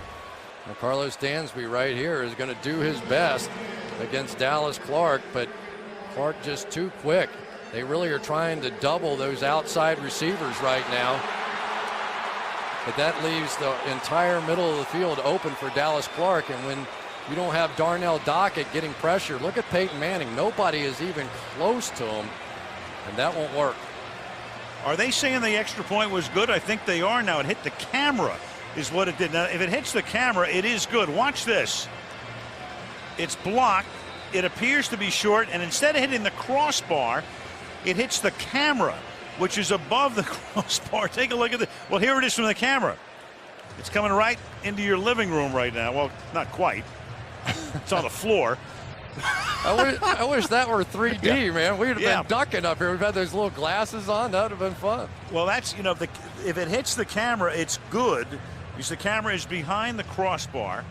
Well, Carlos Dansby right here is going to do his best against Dallas Clark, but Clark just too quick. They really are trying to double those outside receivers right now. But that leaves the entire middle of the field open for Dallas Clark. And when you don't have Darnell Dockett getting pressure, look at Peyton Manning. Nobody is even close to him, and that won't work. Are they saying the extra point was good? I think they are now. It hit the camera is what it did. Now, if it hits the camera, it is good. Watch this. It's blocked. It appears to be short, and instead of hitting the crossbar, it hits the camera, which is above the crossbar. Take a look at it. Well, here it is from the camera. It's coming right into your living room right now. Well, not quite. It's on the floor. I wish that were 3D, Yeah. man. We'd have Yeah. been ducking up here. We've had those little glasses on. That would have been fun. Well, that's, you know, if it hits the camera, it's good because the camera is behind the crossbar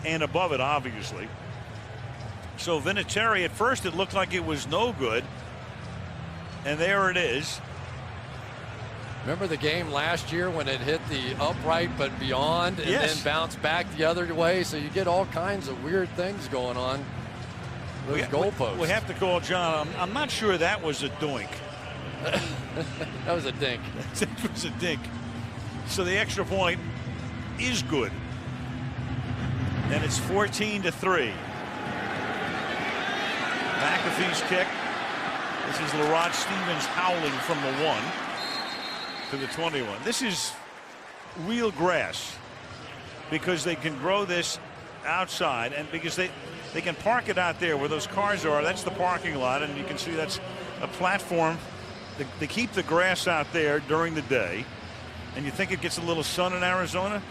and above it, obviously. So Vinatieri, at first it looked like it was no good. And there it is. Remember the game last year when it hit the upright but beyond and Yes. then bounced back the other way? So you get all kinds of weird things going on. Those goalposts. We have to call John. I'm not sure that was a doink. That was a dink. That was a dink. So the extra point is good. And it's 14-3. McAfee's kick. This is Lerod Stevens howling from the 1 to the 21. This is real grass because they can grow this outside, and because they can park it out there where those cars are. That's the parking lot, and you can see that's a platform. They keep the grass out there during the day, and you think it gets a little sun in Arizona,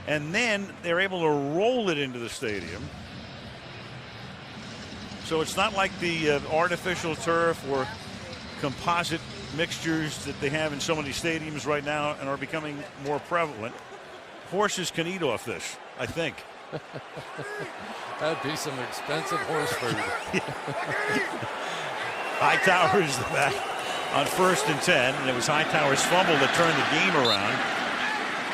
and then they're able to roll it into the stadium. So it's not like the artificial turf or composite mixtures that they have in so many stadiums right now and are becoming more prevalent. Horses can eat off this, I think. That'd be some expensive horse food. Hightower is the back on 1st and 10, and it was Hightower's fumble that turned the game around.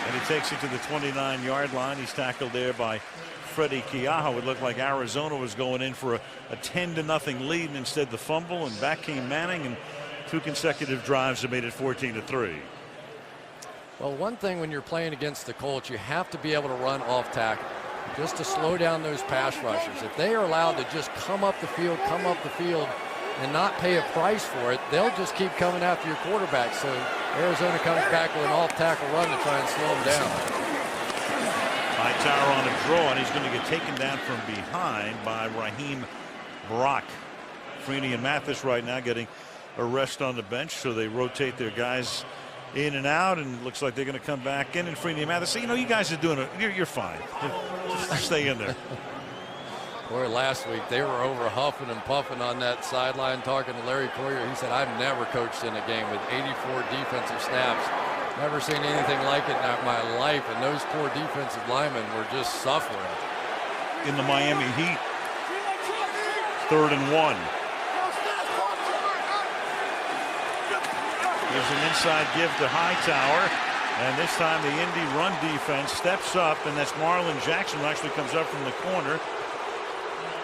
And he takes it to the 29-yard line. He's tackled there by Freddie Keaha. It looked like Arizona was going in for a 10-0 lead, and instead the fumble, and back came Manning, and 2 consecutive drives have made it 14-3. Well, one thing when you're playing against the Colts, you have to be able to run off tackle just to slow down those pass rushers. If they are allowed to just come up the field, and not pay a price for it, they'll just keep coming after your quarterback. So Arizona comes back with an off-tackle run to try and slow them down. Hightower on a draw, and he's going to get taken down from behind by Raheem Brock. Freeney and Mathis right now getting a rest on the bench, so they rotate their guys in and out, and it looks like they're going to come back in. And Freeney and Mathis say, you know, you guys are doing it. You're fine. Just stay in there. Boy, last week they were over huffing and puffing on that sideline talking to Larry Coyer. He said, I've never coached in a game with 84 defensive snaps. Never seen anything like it in my life, and those poor defensive linemen were just suffering. In the Miami Heat. 3rd and 1. There's an inside give to Hightower, and this time the Indy run defense steps up, and that's Marlon Jackson who actually comes up from the corner.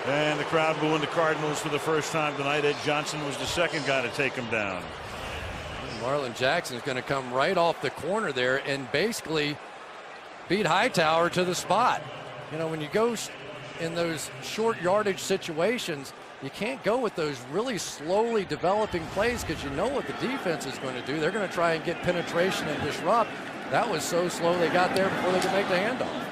And the crowd booing the Cardinals for the first time tonight. Ed Johnson was the second guy to take him down. Marlon Jackson is going to come right off the corner there and basically beat Hightower to the spot. You know, when you go in those short yardage situations, you can't go with those really slowly developing plays because you know what the defense is going to do. They're going to try and get penetration and disrupt. That was so slow they got there before they could make the handoff.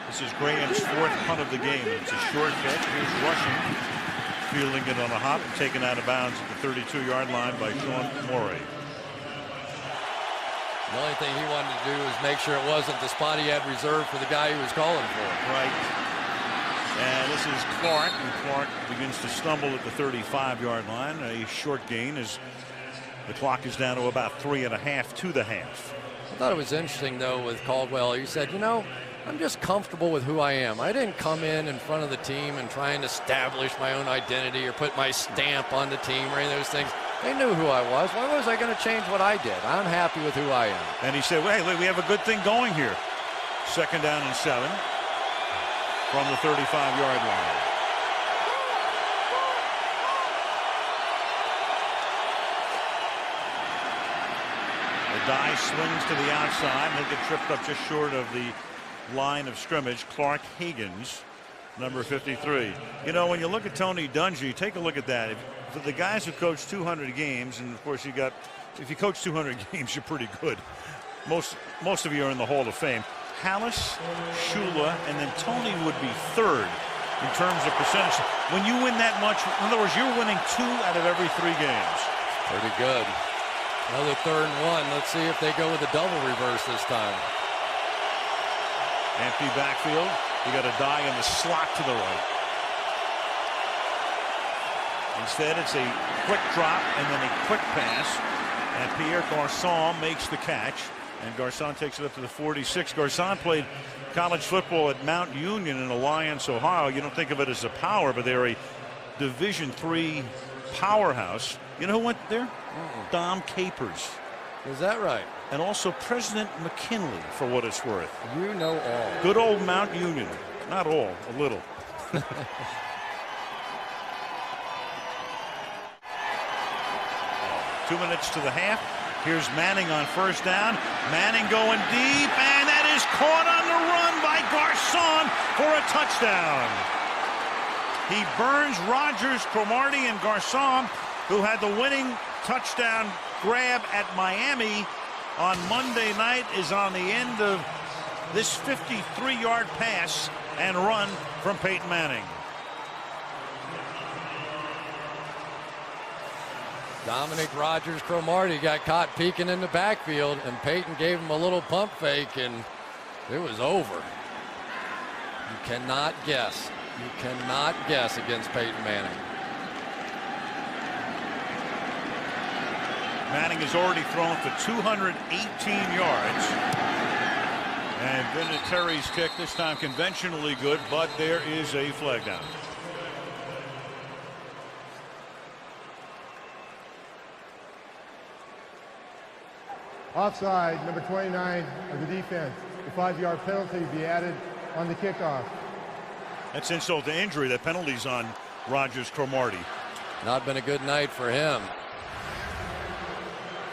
This is Graham's 4th punt of the game. It's a short catch. Here's Rushing, fielding it on a hop and taken out of bounds at the 32-yard line by Sean Morey. The only thing he wanted to do was make sure it wasn't the spot he had reserved for the guy he was calling for. Right. And this is Clark, and Clark begins to stumble at the 35-yard line. A short gain as the clock is down to about 3.5 to the half. I thought it was interesting, though, with Caldwell. He said, you know, I'm just comfortable with who I am. I didn't come in front of the team and try and establish my own identity or put my stamp on the team or any of those things. They knew who I was. Why was I going to change what I did? I'm happy with who I am. And he said, well, hey, look, we have a good thing going here. 2nd down and 7 from the 35-yard line. The die swings to the outside, and they get tripped up just short of the line of scrimmage. Clark Higgins, number 53. You know, when you look at Tony Dungy, take a look at that. For the guys who coach 200 games, and of course if you coach 200 games, you're pretty good. Most of you are in the Hall of Fame. Hallis, Shula, and then Tony would be 3rd in terms of percentage. When you win that much, in other words, you're winning 2 out of every 3 games. Pretty good. Another 3rd and 1. Let's see if they go with a double reverse this time. Empty backfield. You got a die in the slot to the right. Instead, it's a quick drop and then a quick pass. And Pierre Garçon makes the catch. And Garçon takes it up to the 46. Garçon played college football at Mount Union in Alliance, Ohio. You don't think of it as a power, but they're a Division III powerhouse. You know who went there? Dom Capers. Is that right? And also President McKinley, for what it's worth. You know all. Good old Mount Union. Not all, a little. 2 minutes to the half. Here's Manning on 1st down. Manning going deep, and that is caught on the run by Garçon for a touchdown. He burns Rogers, Cromartie, and Garçon, who had the winning touchdown grab at Miami on Monday night, is on the end of this 53-yard pass and run from Peyton Manning. Dominic Rogers Cromartie got caught peeking in the backfield, and Peyton gave him a little pump fake, and it was over. You cannot guess. You cannot guess against Peyton Manning. Manning has already thrown for 218 yards. And Vinatieri's kick, this time conventionally good, but there is a flag down. Offside, number 29 of the defense. The 5-yard penalty be added on the kickoff. That's insult to injury. That penalty's on Rogers Cromartie. Not been a good night for him.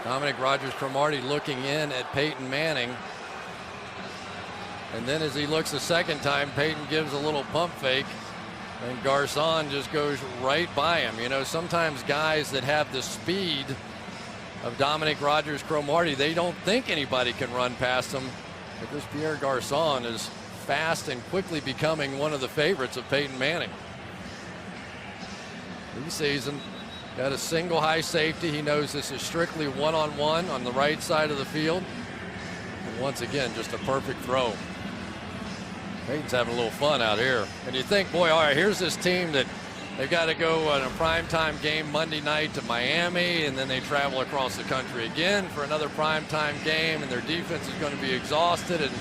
Dominic Rogers Cromartie looking in at Peyton Manning. And then as he looks a second time, Peyton gives a little pump fake, and Garçon just goes right by him. You know, sometimes guys that have the speed of Dominic Rogers Cromartie, they don't think anybody can run past them. But this Pierre Garçon is fast and quickly becoming one of the favorites of Peyton Manning. This season, got a single high safety. He knows this is strictly one-on-one on the right side of the field. And once again, just a perfect throw. Peyton's having a little fun out here. And you think, boy, all right, here's this team that they've got to go on a primetime game Monday night to Miami, and then they travel across the country again for another primetime game, and their defense is going to be exhausted and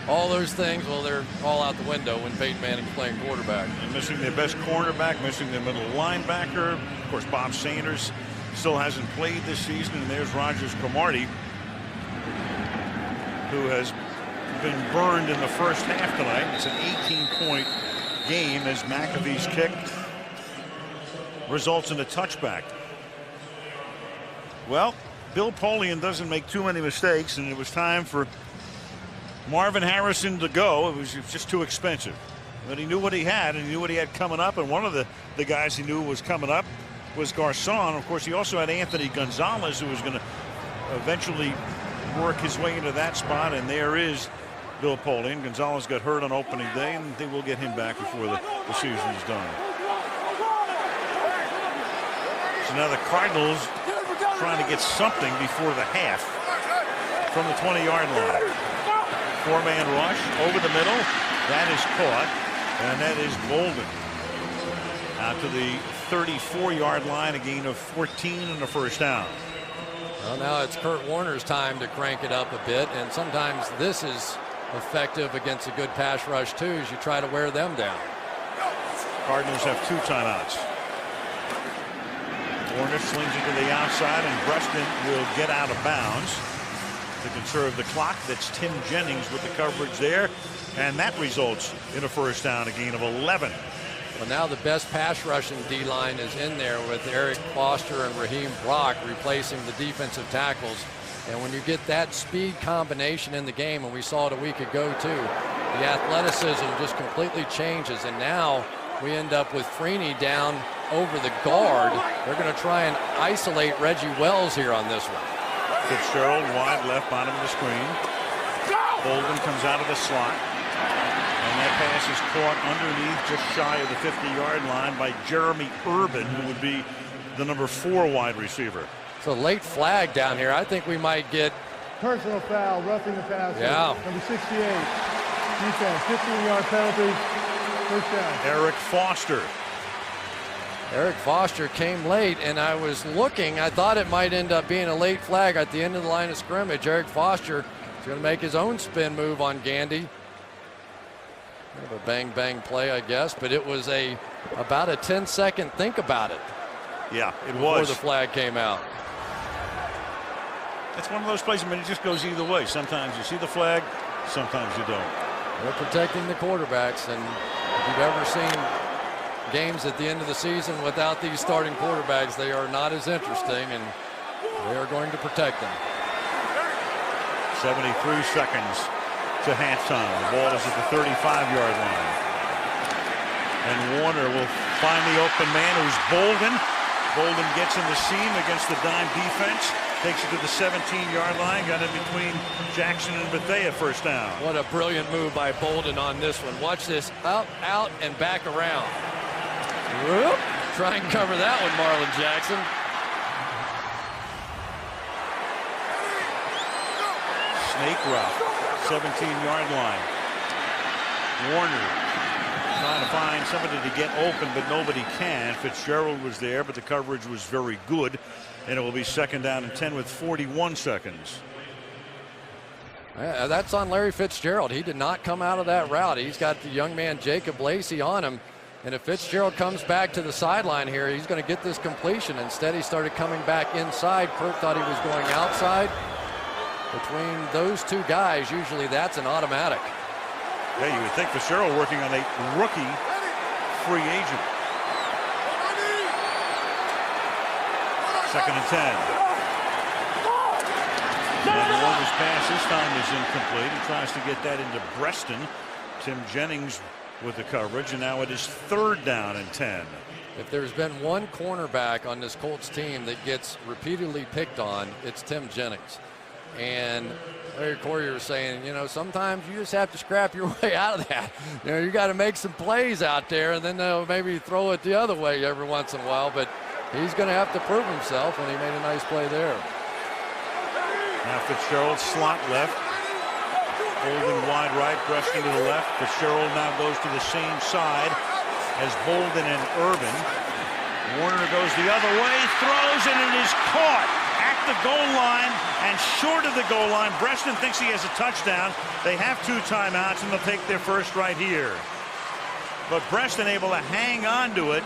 all those things. Well, they're all out the window when Peyton Manning's playing quarterback. And missing their best cornerback, missing their middle linebacker. Of course, Bob Sanders still hasn't played this season, and there's Rogers Cromartie, who has been burned in the first half tonight. It's an 18-point game as McAfee's kick results in a touchback. Well, Bill Polian doesn't make too many mistakes, and it was time for Marvin Harrison to go. It was just too expensive. But he knew what he had, and he knew what he had coming up, and one of the guys he knew was coming up was Garçon. Of course, he also had Anthony Gonzalez, who was going to eventually work his way into that spot, and there is Bill Polian. Gonzalez got hurt on opening day, and they will get him back before the season is done. So now the Cardinals trying to get something before the half from the 20-yard line. 4-man rush over the middle. That is caught, and that is Bolden out to the 34-yard line, a gain of 14 and a first down. Well, now it's Kurt Warner's time to crank it up a bit, and sometimes this is effective against a good pass rush too, as you try to wear them down. Cardinals have 2 timeouts. Warner slings it to the outside, and Breston will get out of bounds. to conserve the clock. That's Tim Jennings with the coverage there. And that results in a first down, a gain of 11. Well, now the best pass rushing D-line is in there with Eric Foster and Raheem Brock replacing the defensive tackles. And when you get that speed combination in the game, and we saw it a week ago too, the athleticism just completely changes. And now we end up with Freeney down over the guard. They're going to try and isolate Reggie Wells here on this one. Fitzgerald wide left, bottom of the screen. Bolden comes out of the slot. And that pass is caught underneath, just shy of the 50-yard line by Jeremy Urban, who would be the number 4 wide receiver. So late flag down here. I think we might get Personal foul, roughing the passer. Yeah. Number 68. Defense, 15-yard penalty. First down. Eric Foster. Eric Foster came late, and I was looking. I thought it might end up being a late flag at the end of the line of scrimmage. Eric Foster is going to make his own spin move on Gandy. Kind of a bang-bang play, I guess, but it was about a 10-second think about it. Yeah, it before was. The flag came out. It's one of those plays, I mean, it just goes either way. Sometimes you see the flag, sometimes you don't. They're protecting the quarterbacks, and if you've ever seen games at the end of the season without these starting quarterbacks, they are not as interesting, and they are going to protect them. 73 seconds to halftime. The ball is at the 35-yard line. And Warner will find the open man, who's Bolden. Bolden gets in the seam against the dime defense. Takes it to the 17-yard line. Got in between Jackson and Bethea, first down. What a brilliant move by Bolden on this one. Watch this. Up, out, and back around. Whoop. Try and cover that one, Marlon Jackson. Snake route, 17-yard line. Warner trying to find somebody to get open, but nobody can. Fitzgerald was there, but the coverage was very good. And it will be second down and 10 with 41 seconds. That's on Larry Fitzgerald. He did not come out of that route. He's got the young man Jacob Lacey on him. And if Fitzgerald comes back to the sideline here, he's going to get this completion. Instead, he started coming back inside. Kurt thought he was going outside. Between those two guys, usually that's an automatic. Yeah, you would think Fitzgerald working on a rookie free agent. Second and 10. And Warner's pass this time is incomplete. He tries to get that into Breston. Tim Jennings with the coverage, and now it is third down and 10. If there's been one cornerback on this Colts team that gets repeatedly picked on, it's Tim Jennings. And Larry Courier was saying, you know, sometimes you just have to scrap your way out of that. You know, you got to make some plays out there, and then they'll maybe throw it the other way every once in a while. But he's going to have to prove himself, and he made a nice play there. Now Fitzgerald slot left. Bolden wide right, Preston to the left. Fitzgerald now goes to the same side as Bolden and Urban. Warner goes the other way, throws, and it is caught at the goal line and short of the goal line. Breston thinks he has a touchdown. They have 2 timeouts, and they'll take their first right here. But Breston able to hang on to it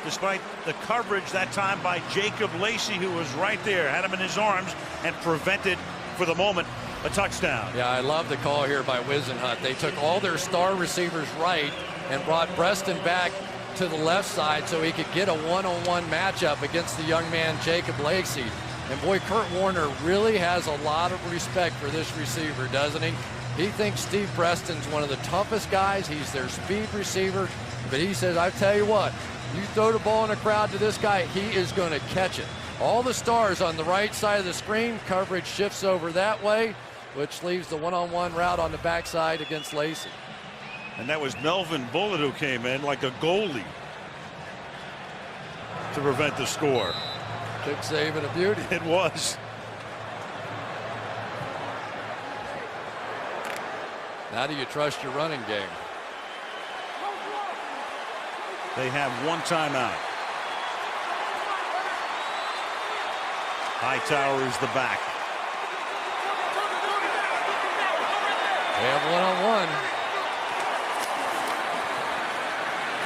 despite the coverage that time by Jacob Lacey, who was right there, had him in his arms, and prevented, for the moment, a touchdown. Yeah, I love the call here by Wisenhunt. They took all their star receivers right and brought Breston back to the left side so he could get a one-on-one matchup against the young man Jacob Lacey. And boy, Kurt Warner really has a lot of respect for this receiver, doesn't he? He thinks Steve Breston's one of the toughest guys. He's their speed receiver. But he says, I tell you what, you throw the ball in a crowd to this guy, he is going to catch it. All the stars on the right side of the screen. Coverage shifts over that way, which leaves the one-on-one route on the backside against Lacey. And that was Melvin Bullitt who came in like a goalie to prevent the score. Kick save and a beauty. It was. Now do you trust your running game? They have 1 timeout. Hightower is the back. They have one-on-one.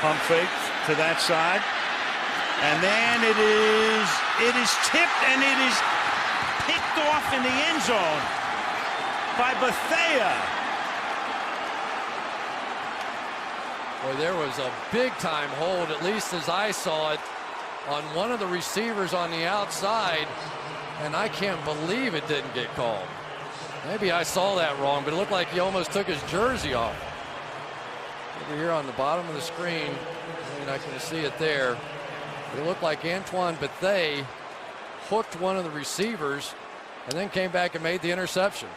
Pump fake to that side. And then it is tipped, and it is picked off in the end zone by Bethea. Boy, there was a big-time hold, at least as I saw it, on one of the receivers on the outside, and I can't believe it didn't get called. Maybe I saw that wrong, but it looked like he almost took his jersey off. Over here on the bottom of the screen, I mean, I can see it there. It looked like Antoine Bethea hooked one of the receivers and then came back and made the interception.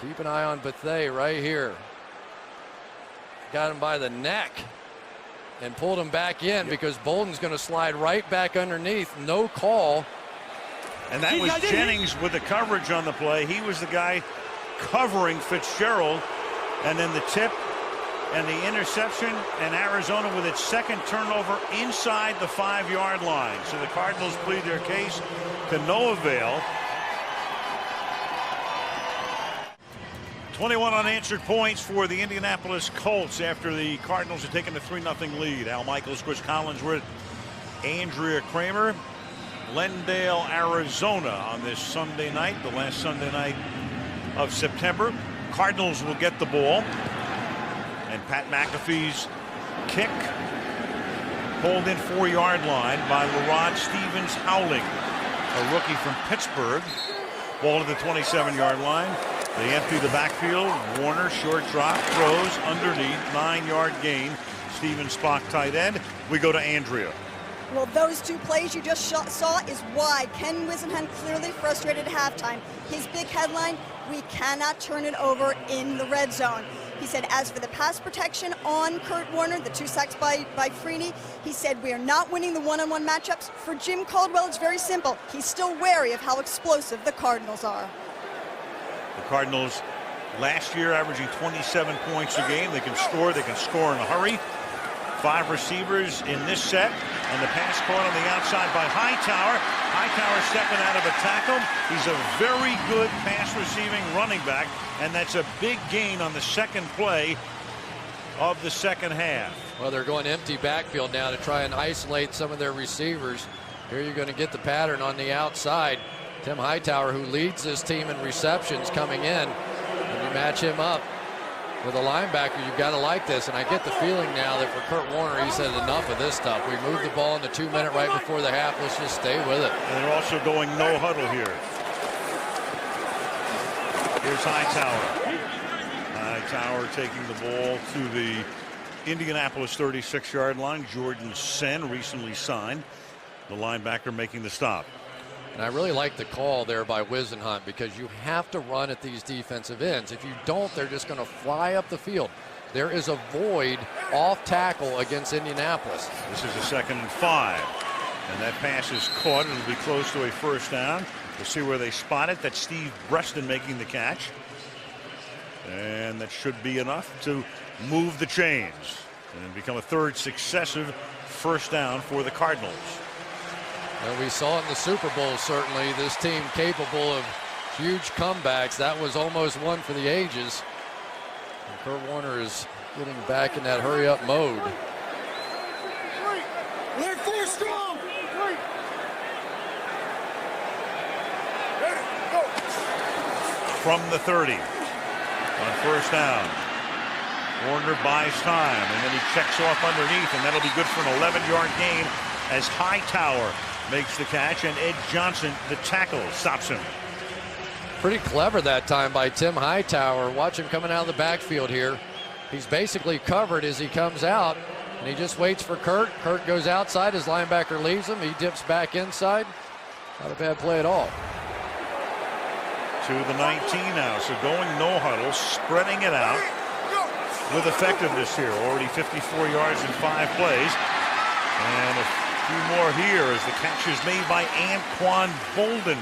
Keep an eye on Bethea right here. Got him by the neck and pulled him back in because Bolden's going to slide right back underneath. No call. And that was Jennings with the coverage on the play. He was the guy covering Fitzgerald. And then the tip and the interception, and Arizona with its second turnover inside the 5-yard line. So the Cardinals plead their case to no avail. 21 unanswered points for the Indianapolis Colts after the Cardinals had taken a 3-0 lead. Al Michaels, Chris Collinsworth, Andrea Kramer, Glendale, Arizona on this Sunday night, the last Sunday night of September. Cardinals will get the ball. And Pat McAfee's kick pulled in 4-yard line by LaRod Stevens Howling, a rookie from Pittsburgh. Ball to the 27-yard line. They empty the backfield. Warner, short drop, throws underneath, 9-yard gain. Steven Spock, tight end. We go to Andrea. Well, those two plays you just saw is why Ken Whisenhunt clearly frustrated at halftime. His big headline, we cannot turn it over in the red zone. He said, as for the pass protection on Kurt Warner, the 2 sacks by Freeney, he said, we are not winning the one-on-one matchups. For Jim Caldwell, it's very simple. He's still wary of how explosive the Cardinals are. The Cardinals last year averaging 27 points a game. They can score in a hurry. 5 receivers in this set, and the pass caught on the outside by Hightower. Hightower stepping out of a tackle. He's a very good pass receiving running back, and that's a big gain on the second play of the second half. Well, they're going empty backfield now to try and isolate some of their receivers. Here you're going to get the pattern on the outside. Tim Hightower, who leads this team in receptions, coming in. When you match him up with a linebacker, you've got to like this. And I get the feeling now that for Kurt Warner, he said enough of this stuff. We moved the ball in the 2-minute right before the half. Let's just stay with it. And they're also going no huddle here. Here's Hightower. Hightower taking the ball to the Indianapolis 36-yard line. Jordan Sen, recently signed, the linebacker, making the stop. And I really like the call there by Whisenhunt, because you have to run at these defensive ends. If you don't, they're just going to fly up the field. There is a void off tackle against Indianapolis. This is a 2nd and 5. And that pass is caught. It'll be close to a first down. We'll see where they spot it. That's Steve Breston making the catch. And that should be enough to move the chains and become a 3rd successive first down for the Cardinals. Well, we saw in the Super Bowl, certainly, this team capable of huge comebacks. That was almost one for the ages. And Kurt Warner is getting back in that hurry-up mode. They're 4 strong. From the 30 on first down. Warner buys time, and then he checks off underneath, and that'll be good for an 11-yard gain as Hightower makes the catch, and Ed Johnson, the tackle, stops him. Pretty clever that time by Tim Hightower. Watch him coming out of the backfield here. He's basically covered as he comes out, and he just waits for Kurt. Kurt goes outside. His linebacker leaves him. He dips back inside. Not a bad play at all. To the 19 now, so going no huddle, spreading it out with effectiveness here. Already 54 yards in 5 plays. And a few more here as the catch is made by Anquan Bolden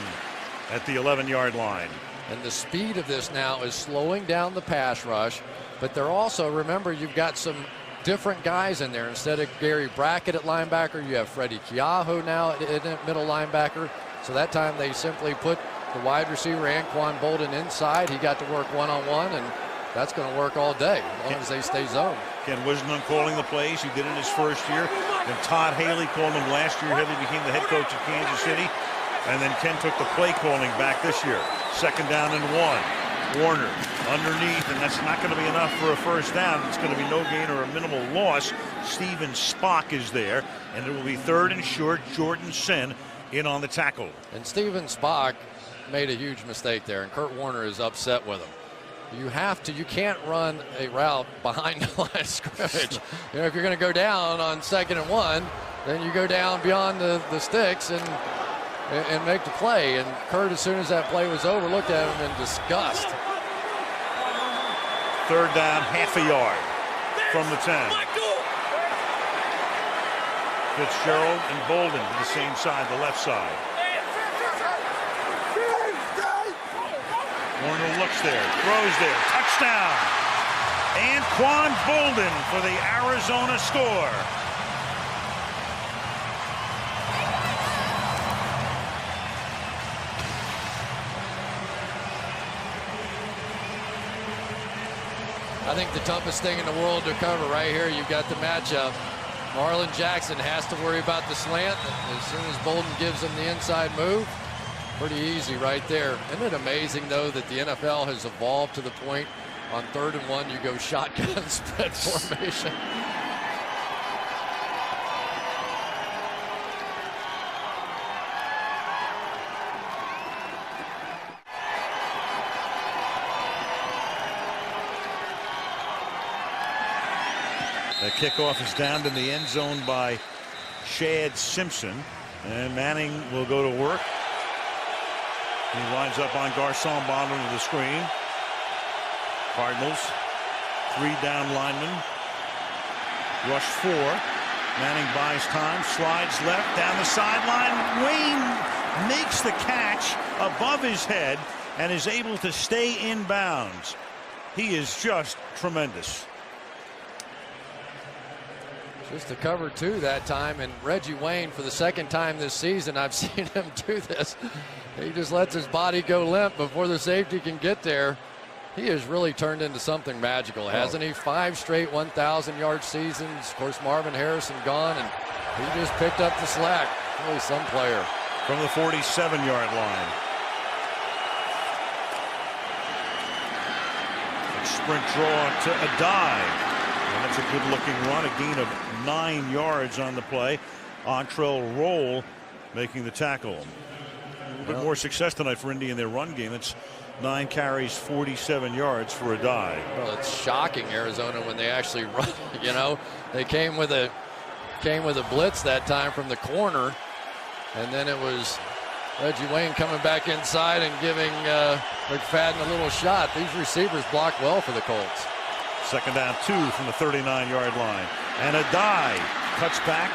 at the 11-yard line. And the speed of this now is slowing down the pass rush, but they're also, remember, you've got some different guys in there. Instead of Gary Brackett at linebacker, you have Freddie Keahu now at middle linebacker. So that time they simply put the wide receiver Anquan Bolden inside. He got to work one-on-one, and that's going to work all day as long as they stay zoned. Ken Whisenhunt calling the plays. He did it his first year. Then Todd Haley called him last year. Haley became the head coach of Kansas City. And then Ken took the play calling back this year. 2nd down and 1. Warner underneath, and that's not going to be enough for a first down. It's going to be no gain or a minimal loss. Steven Spock is there, and it will be 3rd and short. Jordan Sin in on the tackle. And Steven Spock made a huge mistake there, and Kurt Warner is upset with him. You can't run a route behind the line of scrimmage. You know, if you're going to go down on 2nd and 1, then you go down beyond the sticks and make the play. And Kurt, as soon as that play was over, looked at him in disgust. 3rd down, half a yard from the 10. Fitzgerald and Bolden to the same side, the left side. Warner looks there, throws there, touchdown. Anquan Bolden for the Arizona score. I think the toughest thing in the world to cover right here, you've got the matchup. Marlon Jackson has to worry about the slant. As soon as Bolden gives him the inside move, pretty easy right there. Isn't it amazing, though, that the NFL has evolved to the point on 3rd and 1, you go shotgun spread formation. The kickoff is down in the end zone by Shad Simpson, and Manning will go to work. He lines up on Garcon bottom of the screen. Cardinals, 3 down linemen. Rush 4. Manning buys time, slides left down the sideline. Wayne makes the catch above his head and is able to stay in bounds. He is just tremendous. Just a cover 2 that time, and Reggie Wayne, for the 2nd time this season, I've seen him do this. He just lets his body go limp before the safety can get there. He has really turned into something magical, hasn't he? 5 straight 1,000-yard seasons. Of course, Marvin Harrison gone, and he just picked up the slack. Really some player. From the 47-yard line. A sprint draw to a dive. And that's a good-looking run, a gain of 9 yards on the play. Antrell Roll making the tackle. A little bit more success tonight for Indy in their run game. It's 9 carries, 47 yards for a dive. Well, it's shocking, Arizona, when they actually run. You know, they came with a blitz that time from the corner, and then it was Reggie Wayne coming back inside and giving McFadden a little shot. These receivers block well for the Colts. 2nd down 2 from the 39-yard line. And a dive cuts back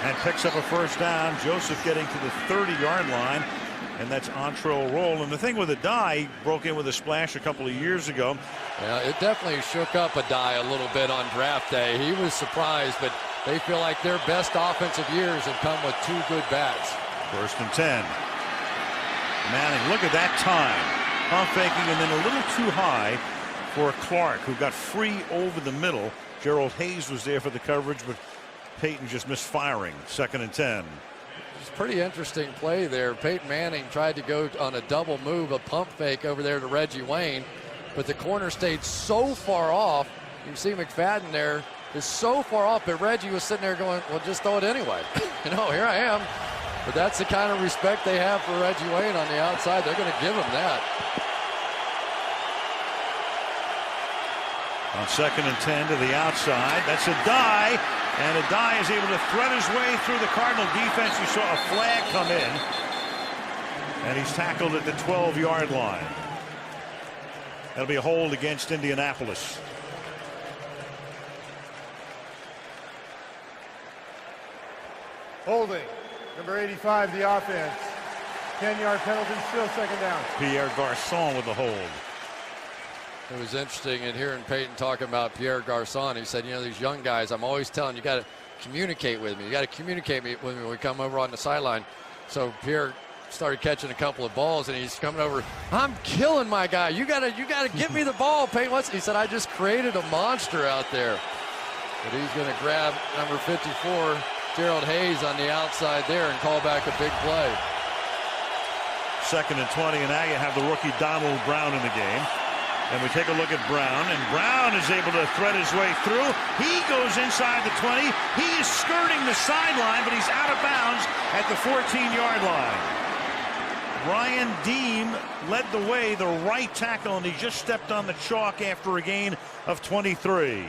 and picks up a first down. Joseph getting to the 30-yard line, and that's Antrell Roll. And the thing with a dive, broke in with a splash a couple of years ago. Yeah, it definitely shook up a die a little bit on draft day. He was surprised, but they feel like their best offensive years have come with 2 good backs. 1st and 10. Manning, look at that time. Pump faking and then a little too high for Clark, who got free over the middle. Gerald Hayes was there for the coverage, but Peyton just missed firing. 2nd and 10. It's a pretty interesting play there. Peyton Manning tried to go on a double move, a pump fake over there to Reggie Wayne, but the corner stayed so far off. You can see McFadden there is so far off, but Reggie was sitting there going, well, just throw it anyway. You know, here I am. But that's the kind of respect they have for Reggie Wayne on the outside. They're going to give him that. On 2nd and 10 to the outside. That's a die, and a die is able to thread his way through the Cardinal defense. You saw a flag come in, and he's tackled at the 12-yard line. That'll be a hold against Indianapolis. Holding. Number 85, the offense. 10-yard penalty, still 2nd down. Pierre Garcon with the hold. It was interesting in hearing Peyton talking about Pierre Garcon. He said, you know, these young guys, I'm always telling you, got to communicate with me. You got to communicate with me when we come over on the sideline. So Pierre started catching a couple of balls, and he's coming over. I'm killing my guy. You gotta give me the ball, Peyton. He said, I just created a monster out there. But he's going to grab number 54, Fitzgerald Hayes on the outside there and call back a big play. 2nd and 20, and now you have the rookie Donald Brown in the game. And we take a look at Brown, and Brown is able to thread his way through. He goes inside the 20. He is skirting the sideline, but he's out of bounds at the 14-yard line. Ryan Deem led the way, the right tackle, and he just stepped on the chalk after a gain of 23.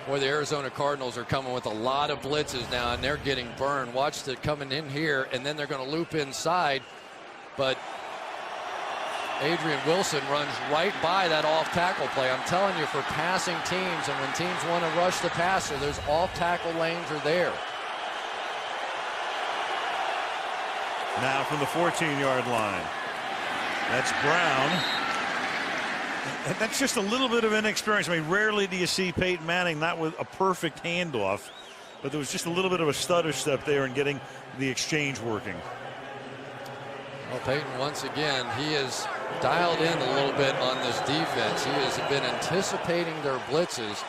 Boy, the Arizona Cardinals are coming with a lot of blitzes now, and they're getting burned. Watch it coming in here, and then they're going to loop inside. But Adrian Wilson runs right by that off-tackle play. I'm telling you, for passing teams, and when teams want to rush the passer, those off-tackle lanes are there. Now from the 14-yard line. That's Brown. That's just a little bit of inexperience. I mean, rarely do you see Peyton Manning not with a perfect handoff, but there was just a little bit of a stutter step there in getting the exchange working. Well, Peyton, once again, he has dialed in a little bit on this defense. He has been anticipating their blitzes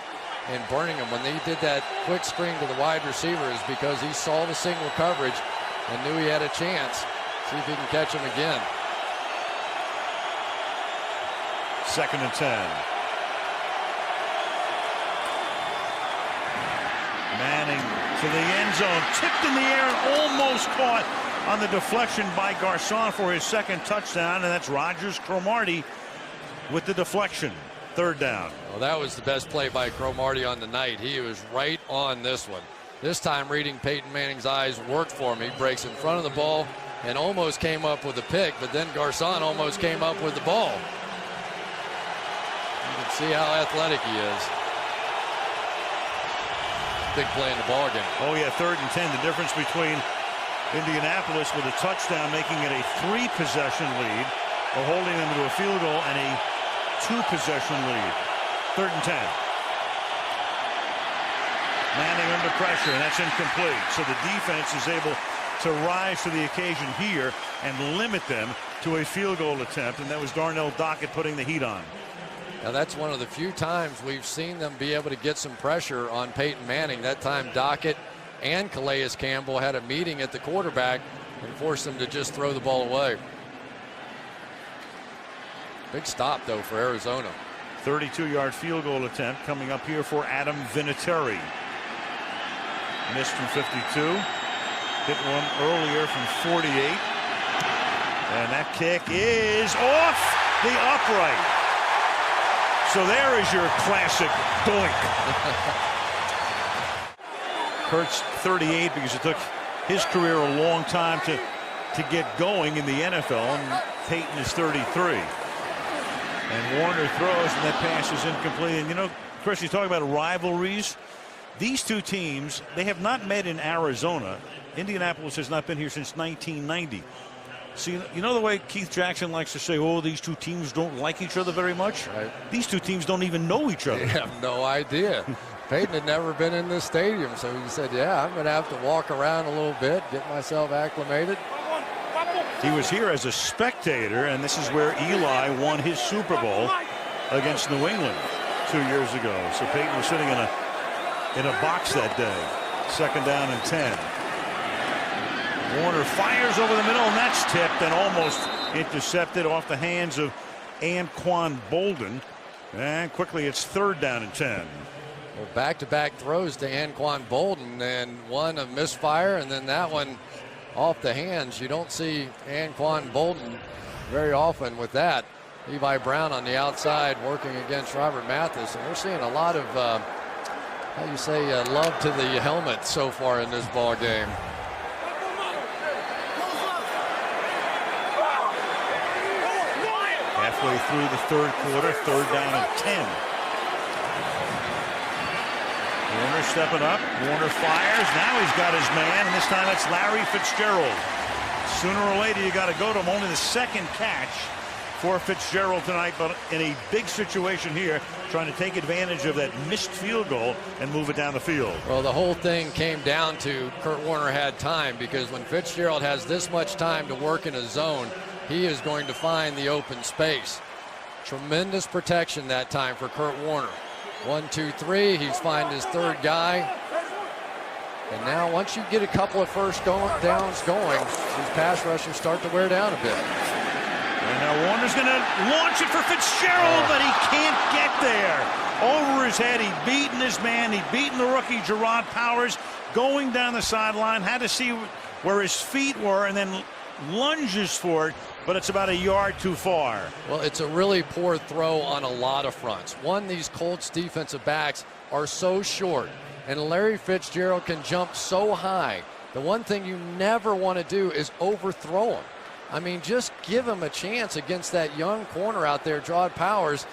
and burning them. When they did that quick screen to the wide receivers, because he saw the single coverage and knew he had a chance. See if he can catch him again. 2nd and 10. Manning to the end zone, tipped in the air and almost caught on the deflection by Garcon for his 2nd touchdown, and that's Rogers Cromartie with the deflection. 3rd down. Well, that was the best play by Cromartie on the night. He was right on this one. This time, reading Peyton Manning's eyes worked for him. He breaks in front of the ball and almost came up with a pick, but then Garcon almost came up with the ball. You can see how athletic he is. Big play in the ball game. Oh yeah, 3rd and 10. The difference between Indianapolis with a touchdown, making it a 3-possession lead, or holding them to a field goal, and a 2-possession lead. 3rd and 10. Manning under pressure, and that's incomplete. So the defense is able to rise to the occasion here and limit them to a field goal attempt, and that was Darnell Dockett putting the heat on. Now that's one of the few times we've seen them be able to get some pressure on Peyton Manning. That time Dockett and Calais Campbell had a meeting at the quarterback and forced them to just throw the ball away. Big stop though for Arizona. 32-yard field goal attempt coming up here for Adam Vinatieri. Missed from 52. Hit one earlier from 48. And that kick is off the upright. So there is your classic doink. Kurt's 38 because it took his career a long time to get going in the NFL, and Peyton is 33. And Warner throws, and that pass is incomplete. And you know, Chris, you talk about rivalries. These two teams, they have not met in Arizona. Indianapolis has not been here since 1990. See, you know the way Keith Jackson likes to say, oh, these two teams don't like each other very much? Right. These two teams don't even know each other. They have no idea. Peyton had never been in this stadium, so he said, yeah, I'm going to have to walk around a little bit, get myself acclimated. He was here as a spectator, and this is where Eli won his Super Bowl against New England 2 years ago. So Peyton was sitting in a box that day. 2nd down and 10. Warner fires over the middle, and that's tipped and almost intercepted off the hands of Anquan Bolden. And quickly it's 3rd down and 10. Well, back-to-back throws to Anquan Bolden, and one a misfire, and then that one off the hands. You don't see Anquan Bolden very often with that. Levi Brown on the outside working against Robert Mathis, and we're seeing a lot of, how you say, love to the helmet so far in this ball game. Halfway through the 3rd quarter, 3rd down and 10. Warner stepping up. Warner fires. Now he's got his man, and this time it's Larry Fitzgerald. Sooner or later, you got to go to him. Only the 2nd catch for Fitzgerald tonight, but in a big situation here, trying to take advantage of that missed field goal and move it down the field. Well, the whole thing came down to Kurt Warner had time, because when Fitzgerald has this much time to work in a zone, he is going to find the open space. Tremendous protection that time for Kurt Warner. 1, 2, 3. He's finding his third guy. And now once you get a couple of first downs going, these pass rushers start to wear down a bit. And now Warner's going to launch it for Fitzgerald, but he can't get there. Over his head, he'd beaten his man. He'd beaten the rookie, Gerard Powers, going down the sideline. Had to see where his feet were and then lunges for it, but it's about a yard too far. Well, it's a really poor throw on a lot of fronts. One, these Colts defensive backs are so short, and Larry Fitzgerald can jump so high. The one thing you never want to do is overthrow him. I mean, just give him a chance against that young corner out there, Gerard Powers.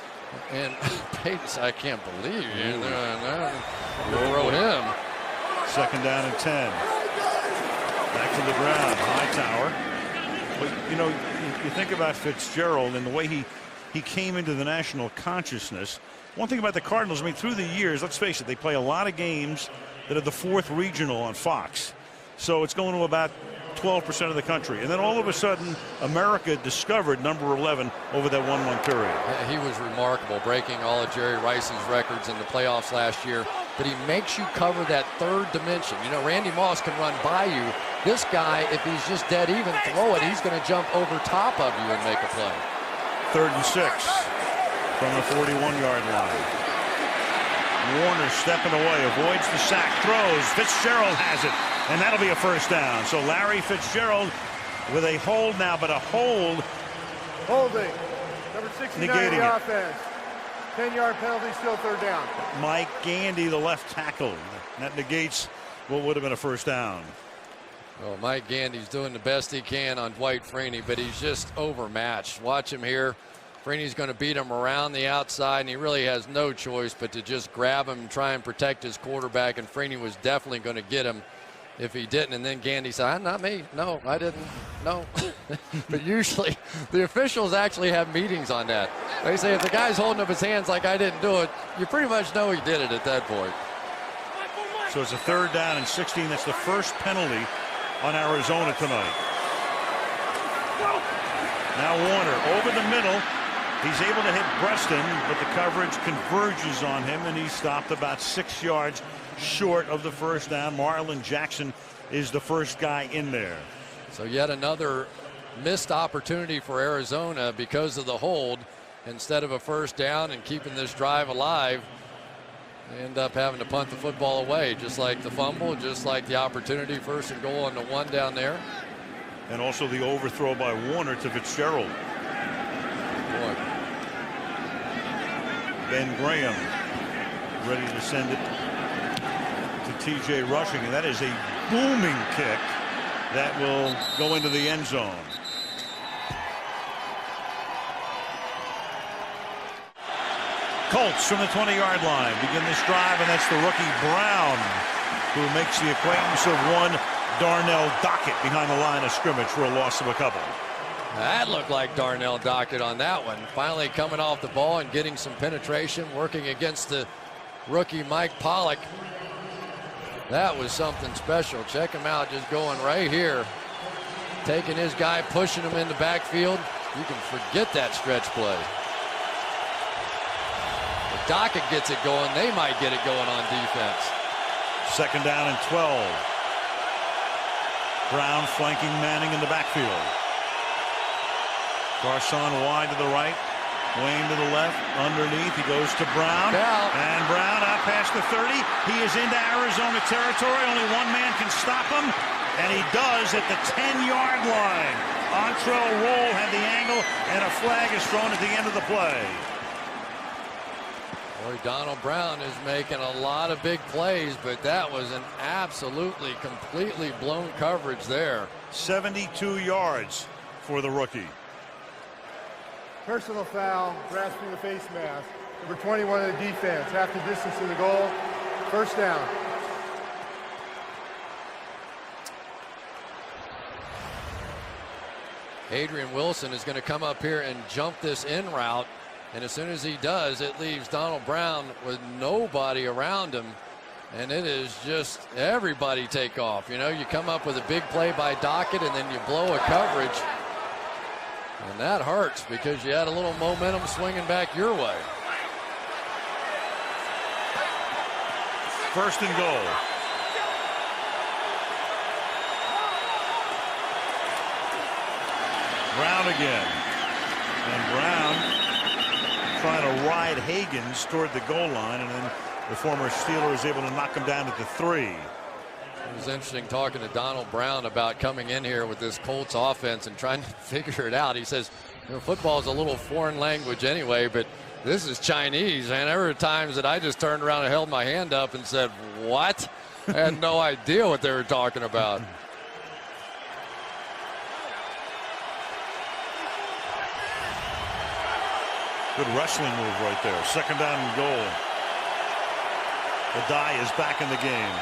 And Peyton, I can't believe you. Throw him. 2nd down and 10. Back to the ground. Hightower. But, you know, you think about Fitzgerald and the way he came into the national consciousness. One thing about the Cardinals, I mean, through the years, let's face it, they play a lot of games that are the 4th regional on Fox. So it's going to about 12% of the country. And then all of a sudden, America discovered number 11 over that 1-1 period. Yeah, he was remarkable, breaking all of Jerry Rice's records in the playoffs last year. But he makes you cover that third dimension. You know, Randy Moss can run by you. This guy, if he's just dead even, throw it, he's going to jump over top of you and make a play. 3rd and 6 from the 41-yard line. Warner stepping away, avoids the sack, throws. Fitzgerald has it, and that'll be a first down. So Larry Fitzgerald with a hold now, but a hold. Holding. Number 69 Negating in the it. offense. 10-yard penalty, still 3rd down. Mike Gandy, the left tackle. That negates what would have been a first down. Well, Mike Gandy's doing the best he can on Dwight Freeney, but he's just overmatched. Watch him here. Freeney's going to beat him around the outside, and he really has no choice but to just grab him and try and protect his quarterback, and Freeney was definitely going to get him if he didn't. And then Gandy said, not me. No, I didn't. No. But usually the officials actually have meetings on that. They say if the guy's holding up his hands like I didn't do it, you pretty much know he did it at that point. So it's a 3rd down and 16. That's the first penalty on Arizona tonight. Now Warner over the middle. He's able to hit Breston, but the coverage converges on him, and he's stopped about 6 yards short of the first down. Marlon Jackson is the first guy in there. So yet another missed opportunity for Arizona because of the hold. Instead of a first down and keeping this drive alive, they end up having to punt the football away, just like the fumble, just like the opportunity 1st and goal on the 1 down there. And also the overthrow by Warner to Fitzgerald. Boy. Ben Graham ready to send it to T.J. Rushing, and that is a booming kick that will go into the end zone. Colts from the 20-yard line begin this drive, and that's the rookie Brown who makes the acquaintance of one Darnell Dockett behind the line of scrimmage for a loss of a couple. That looked like Darnell Dockett on that one. Finally coming off the ball and getting some penetration, working against the rookie Mike Pollock. That was something special. Check him out, just going right here. Taking his guy, pushing him in the backfield. You can forget that stretch play. If Dockett gets it going, they might get it going on defense. 2nd down and 12. Brown flanking Manning in the backfield. Garcon wide to the right. Wayne to the left. Underneath, he goes to Brown. And Brown out past the 30. He is into Arizona territory. Only one man can stop him. And he does at the 10-yard line. Entrell Roll had the angle, and a flag is thrown at the end of the play. Boy, Donald Brown is making a lot of big plays, but that was an absolutely, completely blown coverage there. 72 yards for the rookie. Personal foul, grasping the face mask. Number 21 of the defense, half the distance to the goal. First down. Adrian Wilson is going to come up here and jump this in route. And as soon as he does, it leaves Donald Brown with nobody around him. And it is just everybody take off. You know, you come up with a big play by Dockett and then you blow a coverage. And that hurts because you had a little momentum swinging back your way. First and goal. Brown again. And Brown trying to ride Higgins toward the goal line, and then the former Steeler is able to knock him down at the 3. It was interesting talking to Donald Brown about coming in here with this Colts offense and trying to figure it out. He says, you know, football is a little foreign language anyway, but this is Chinese. And there were times that I just turned around and held my hand up and said, what? I had no idea what they were talking about. Good wrestling move right there. Second down and goal. Adai is back in the game.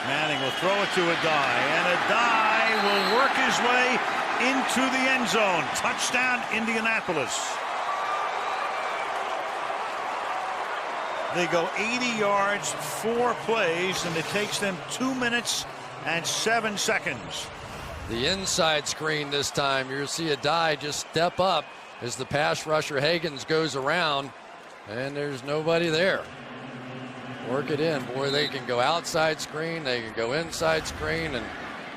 Manning will throw it to Adai, and Adai will work his way into the end zone. Touchdown, Indianapolis. They go 80 yards, 4 plays, and it takes them 2 minutes and 7 seconds. The inside screen this time. You'll see Adai just step up as the pass rusher Higgins goes around, and there's nobody there. Work it in. Boy, they can go outside screen, they can go inside screen, and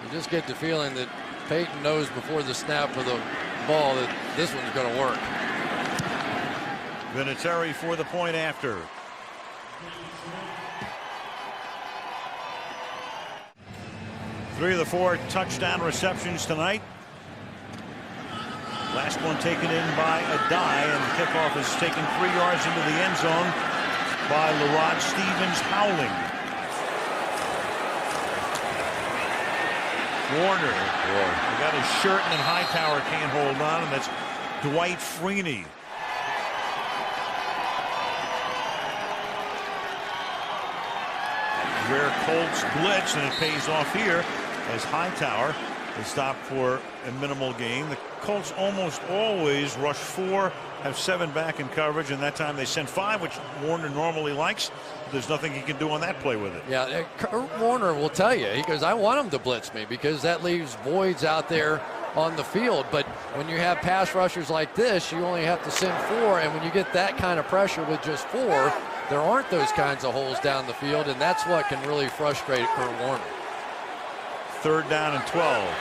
you just get the feeling that Peyton knows before the snap of the ball that this one's going to work. Vinatieri for the point after. Three of the 4 touchdown receptions tonight. Last one taken in by Adai, and the kickoff is taken 3 yards into the end zone by Lerod Stevens Howling. Warner, he got his shirt, and then Hightower can't hold on, and that's Dwight Freeney. Rare Colts blitz, and it pays off here as Hightower is stopped for a minimal gain. The Colts almost always rush 4, have 7 back in coverage, and that time they sent 5, which Warner normally likes. There's nothing he can do on that play with it. Yeah, Kurt Warner will tell you. He goes, I want him to blitz me because that leaves voids out there on the field. But when you have pass rushers like this, you only have to send 4, and when you get that kind of pressure with just 4, there aren't those kinds of holes down the field, and that's what can really frustrate Kurt Warner. Third down and 12.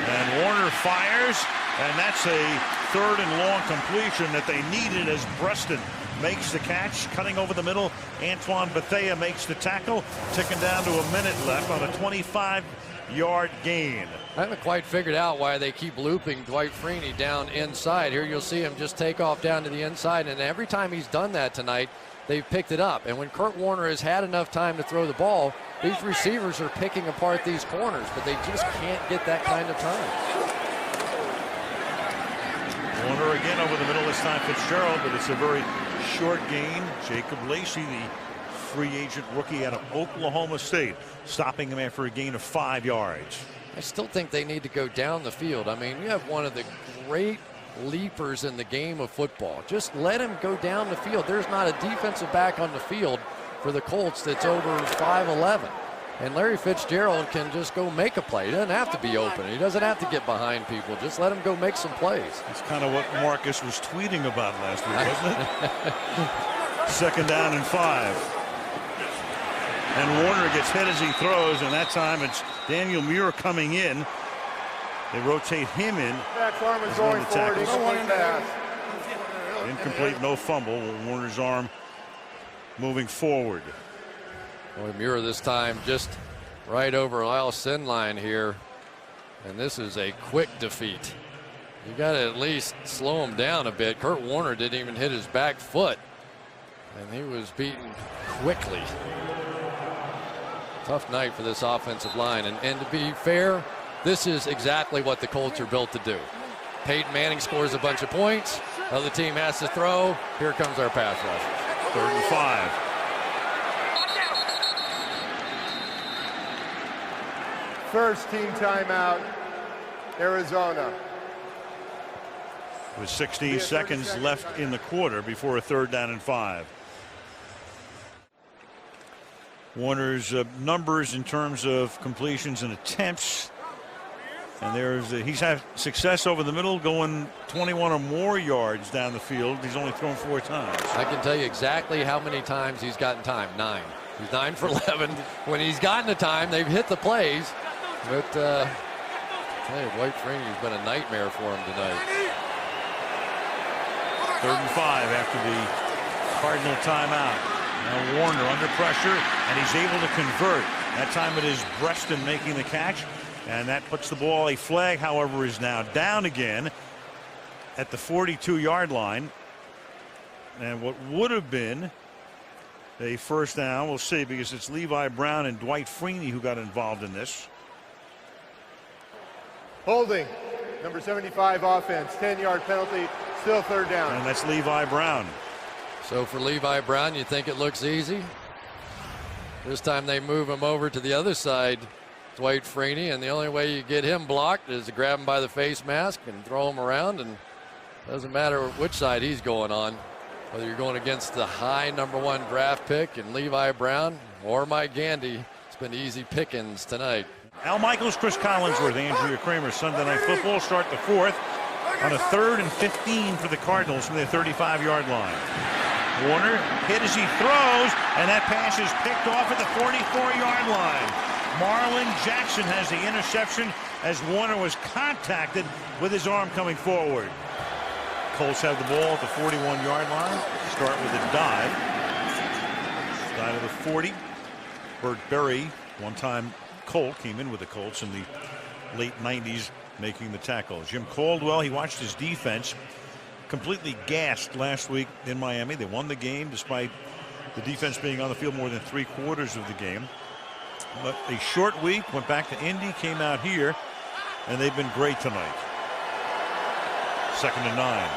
And Warner fires, and that's a third and long completion that they needed as Breston makes the catch, cutting over the middle. Antoine Bethea makes the tackle, ticking down to a minute left on a 25-yard gain. I haven't quite figured out why they keep looping Dwight Freeney down inside. Here you'll see him just take off down to the inside, and every time he's done that tonight, they've picked it up. And when Kurt Warner has had enough time to throw the ball, these receivers are picking apart these corners, but they just can't get that kind of time. Warner again over the middle, this time Fitzgerald, but it's a very short gain. Jacob Lacey, the free agent rookie out of Oklahoma State, stopping him after a gain of 5 yards. I still think they need to go down the field. I mean, you have one of the great leapers in the game of football. Just let him go down the field. There's not a defensive back on the field for the Colts that's over 5'11". And Larry Fitzgerald can just go make a play. He doesn't have to be open. He doesn't have to get behind people. Just let him go make some plays. That's kind of what Marcus was tweeting about last week, wasn't it? Second down and 5. And Warner gets hit as he throws, and that time it's Daniel Muir coming in. They rotate him in. Back arm is going forward. Incomplete pass. Incomplete, no fumble. Warner's arm moving forward. Boy, Muir this time just right over Lyle Sinline here. And this is a quick defeat. You got to at least slow him down a bit. Kurt Warner didn't even hit his back foot, and he was beaten quickly. Tough night for this offensive line. And to be fair, this is exactly what the Colts are built to do. Peyton Manning scores a bunch of points. Other team has to throw. Here comes our pass rush. 3rd and 5. First team timeout, Arizona. With 16 seconds left in the quarter before a 3rd down and 5. Warner's numbers in terms of completions and attempts And he's had success over the middle, going 21 or more yards down the field. He's only thrown 4 times. I can tell you exactly how many times he's gotten time. 9. He's 9 for 11. When he's gotten the time, they've hit the plays. But hey, Dwight Freeney's been a nightmare for him tonight. 3rd and 5 after the Cardinal timeout. Now Warner under pressure, and he's able to convert. That time it is Breston making the catch, and that puts the ball. A flag, however, is now down again at the 42-yard line. And what would have been a first down, we'll see, because it's Levi Brown and Dwight Freeney who got involved in this. Holding, number 75 offense, 10-yard penalty, still 3rd down. And that's Levi Brown. So for Levi Brown, you think it looks easy? This time they move him over to the other side, Dwight Freeney, and the only way you get him blocked is to grab him by the face mask and throw him around, and it doesn't matter which side he's going on, whether you're going against the high #1 draft pick and Levi Brown or Mike Gandy. It's been easy pickings tonight. Al Michaels, Chris Collinsworth, Andrea Kramer. Sunday Night Football start the 4th on a 3rd and 15 for the Cardinals from their 35-yard line. Warner hit as he throws, and that pass is picked off at the 44-yard line. Marlon Jackson has the interception as Warner was contacted with his arm coming forward. Colts have the ball at the 41-yard line. Start with a dive. Dive of the 40. Burt Berry, one-time Colt, came in with the Colts in the late 90s, making the tackle. Jim Caldwell, he watched his defense completely gassed last week in Miami. They won the game despite the defense being on the field more than 3/4 of the game. But a short week, went back to Indy, came out here, and they've been great tonight. 2nd and 9.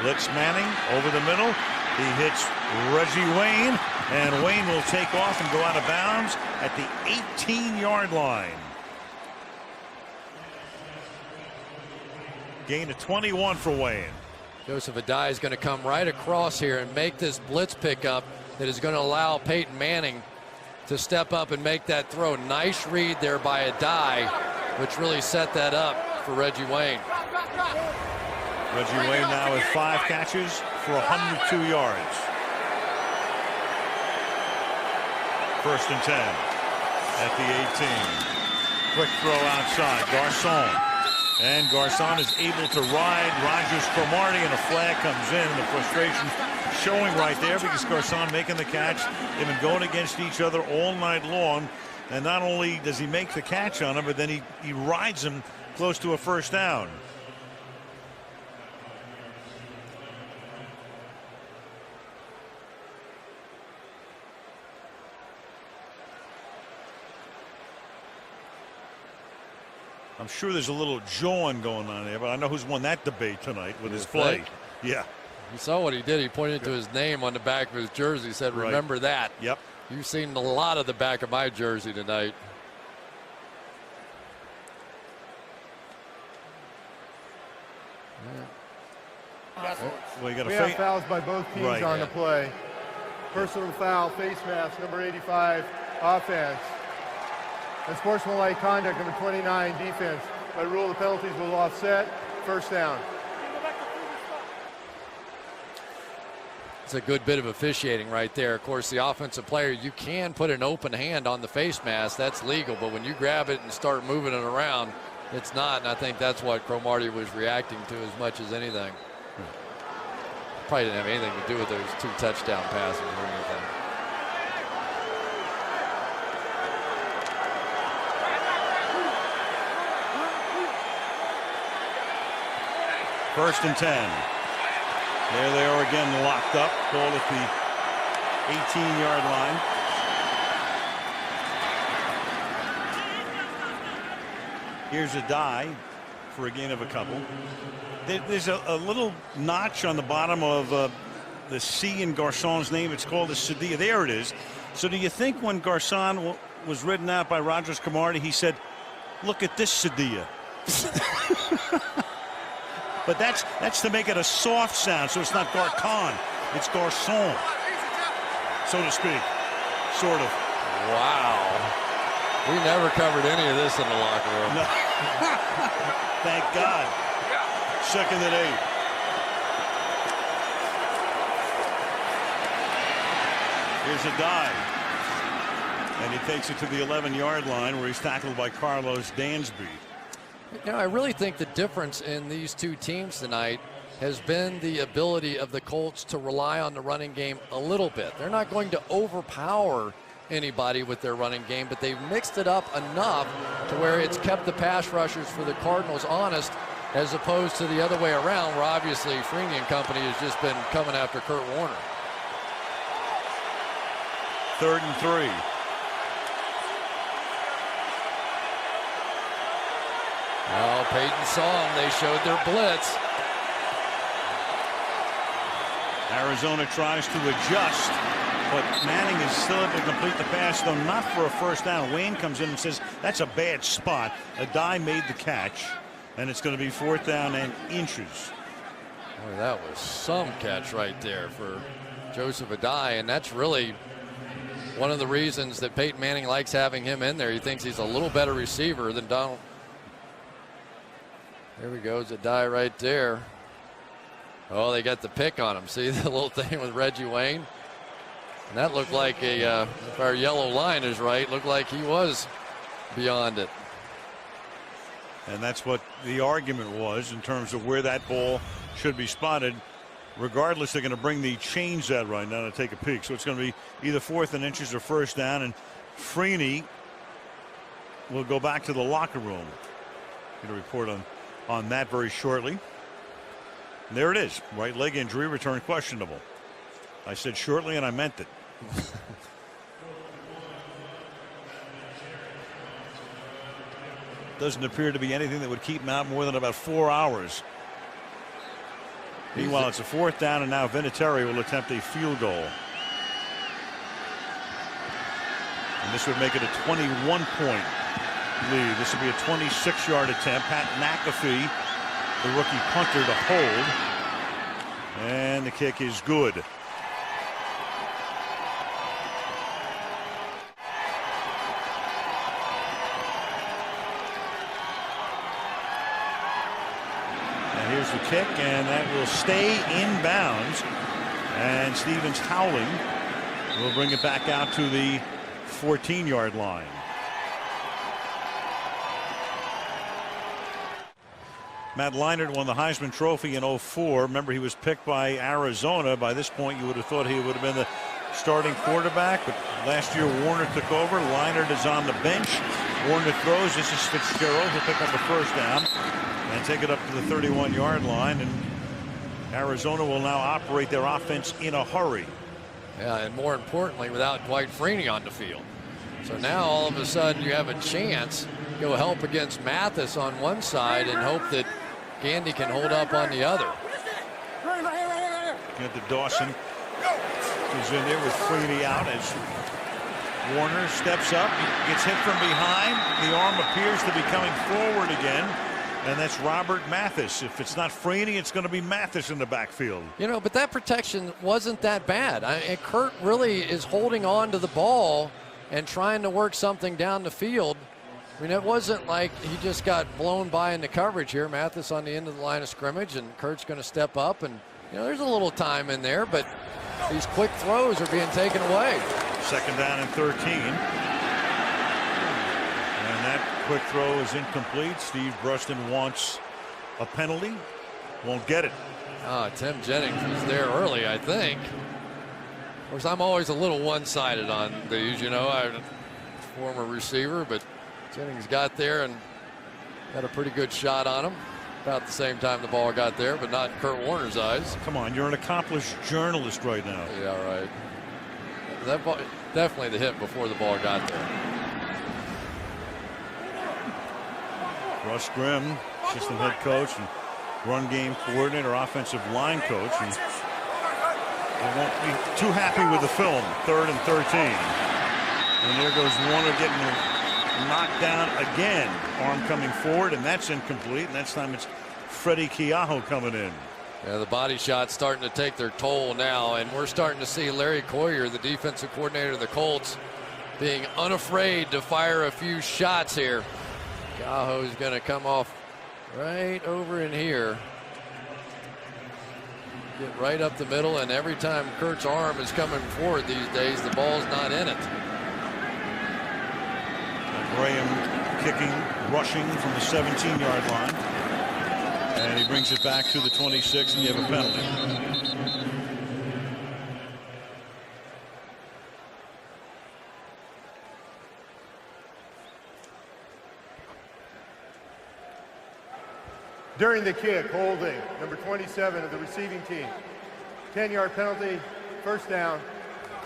Blitz Manning over the middle. He hits Reggie Wayne, and Wayne will take off and go out of bounds at the 18-yard line. Gain of 21 for Wayne. Joseph Adai is going to come right across here and make this blitz pickup that is going to allow Peyton Manning to step up and make that throw. Nice read there by Adai, which really set that up for Reggie Wayne. Reggie Wayne now with 5 catches for 102 yards. 1st and 10 at the 18. Quick throw outside. Garcon. And Garcon is able to ride Rogers Cromartie, and a flag comes in. And the frustration showing right there because Garcon making the catch. They've been going against each other all night long. And not only does he make the catch on him, but then he rides him close to a first down. I'm sure there's a little jawing going on there, but I know who's won that debate tonight with his play. Yeah. You saw what he did. He pointed to his name on the back of his jersey. He said, remember that. Yep. You've seen a lot of the back of my jersey tonight. Well, you got we have fouls by both teams on the play. Personal foul, face mask, number 85, offense. And sportsmanlike conduct, number 29, defense. By rule, the penalties will offset. First down. It's a good bit of officiating right there. Of course, the offensive player, you can put an open hand on the face mask. That's legal. But when you grab it and start moving it around, it's not. And I think that's what Cromartie was reacting to as much as anything. Probably didn't have anything to do with those 2 touchdown passes or anything. First and 10. There they are again, locked up. Ball at the 18-yard line. Here's a die for a gain of a couple. There's a little notch on the bottom of the C in Garcon's name. It's called a Cedilla. There it is. So do you think when Garcon was ridden out by Rogers Cromartie, he said, look at this Cedilla? But that's to make it a soft sound, so it's not Garcon, it's Garcon, so to speak, sort of. Wow. We never covered any of this in the locker room. No. Thank God. 2nd and 8. Here's a dive. And he takes it to the 11-yard line where he's tackled by Carlos Dansby. You know, I really think the difference in these two teams tonight has been the ability of the Colts to rely on the running game a little bit. They're not going to overpower anybody with their running game, but they've mixed it up enough to where it's kept the pass rushers for the Cardinals honest, as opposed to the other way around, where obviously Freeney and company has just been coming after Kurt Warner. 3rd and 3. Well, Peyton saw them. They showed their blitz. Arizona tries to adjust, but Manning is still able to complete the pass, though not for a first down. Wayne comes in and says that's a bad spot. Adai made the catch, and it's going to be 4th down and inches. Boy, that was some catch right there for Joseph Adai, and that's really one of the reasons that Peyton Manning likes having him in there. He thinks he's a little better receiver than Donald. There we go, Adai right there. Oh, they got the pick on him. See the little thing with Reggie Wayne? And that looked like a, if our yellow line is right, looked like he was beyond it. And that's what the argument was in terms of where that ball should be spotted. Regardless, they're going to bring the chains out right now to take a peek. So it's going to be either 4th and inches or first down. And Freeney will go back to the locker room. Get a report on that very shortly. And there it is. Right leg injury, return questionable. I said shortly and I meant it. Doesn't appear to be anything that would keep him out more than about 4 hours. Meanwhile, it's a 4th down, and now Vinatieri will attempt a field goal. And this would make it a 21-point lead. This would be a 26-yard attempt. Pat McAfee, the rookie punter, to hold. And the kick is good. And here's the kick, and that will stay in bounds. And Stevens Howling will bring it back out to the 14-yard line. Matt Leinart won the Heisman Trophy in 04. Remember, he was picked by Arizona. By this point, you would have thought he would have been the starting quarterback. But last year, Warner took over. Leinart is on the bench. Warner throws. This is Fitzgerald. He'll pick up the first down and take it up to the 31-yard line. And Arizona will now operate their offense in a hurry. Yeah, and more importantly, without Dwight Freeney on the field. So now all of a sudden you have a chance to go help against Mathis on one side and hope that Gandy can hold up on the other. Get to Dawson. He's in there with Freeney out as Warner steps up. He gets hit from behind. The arm appears to be coming forward again. And that's Robert Mathis. If it's not Freeney, it's going to be Mathis in the backfield. You know, but that protection wasn't that bad. And Kurt really is holding on to the ball and trying to work something down the field. I mean, it wasn't like he just got blown by in the coverage here. Mathis on the end of the line of scrimmage, and Kurt's going to step up. And, you know, there's a little time in there, but these quick throws are being taken away. 2nd down and 13. And that quick throw is incomplete. Steve Bruston wants a penalty. Won't get it. Tim Jennings was there early, I think. Of course, I'm always a little one-sided on these, you know. I'm a former receiver, but Jennings got there and got a pretty good shot on him. About the same time the ball got there, but not in Kurt Warner's eyes. Come on, you're an accomplished journalist right now. Yeah, right. That ball, definitely the hit before the ball got there. Russ Grimm, assistant head coach and run game coordinator, offensive line coach. And they won't be too happy with the film. 3rd and 13. And there goes Warner getting knocked down again. Arm coming forward, and that's incomplete. And that time it's Freddie Keaho coming in. Yeah, the body shots starting to take their toll now, and we're starting to see Larry Coyer, the defensive coordinator of the Colts, being unafraid to fire a few shots here. Gaho's going to come off right over in here. Get right up the middle, and every time Kurt's arm is coming forward these days, the ball's not in it. Graham kicking, rushing from the 17-yard line. And he brings it back to the 26, and you have a penalty. During the kick, holding, number 27 of the receiving team. 10-yard penalty, first down,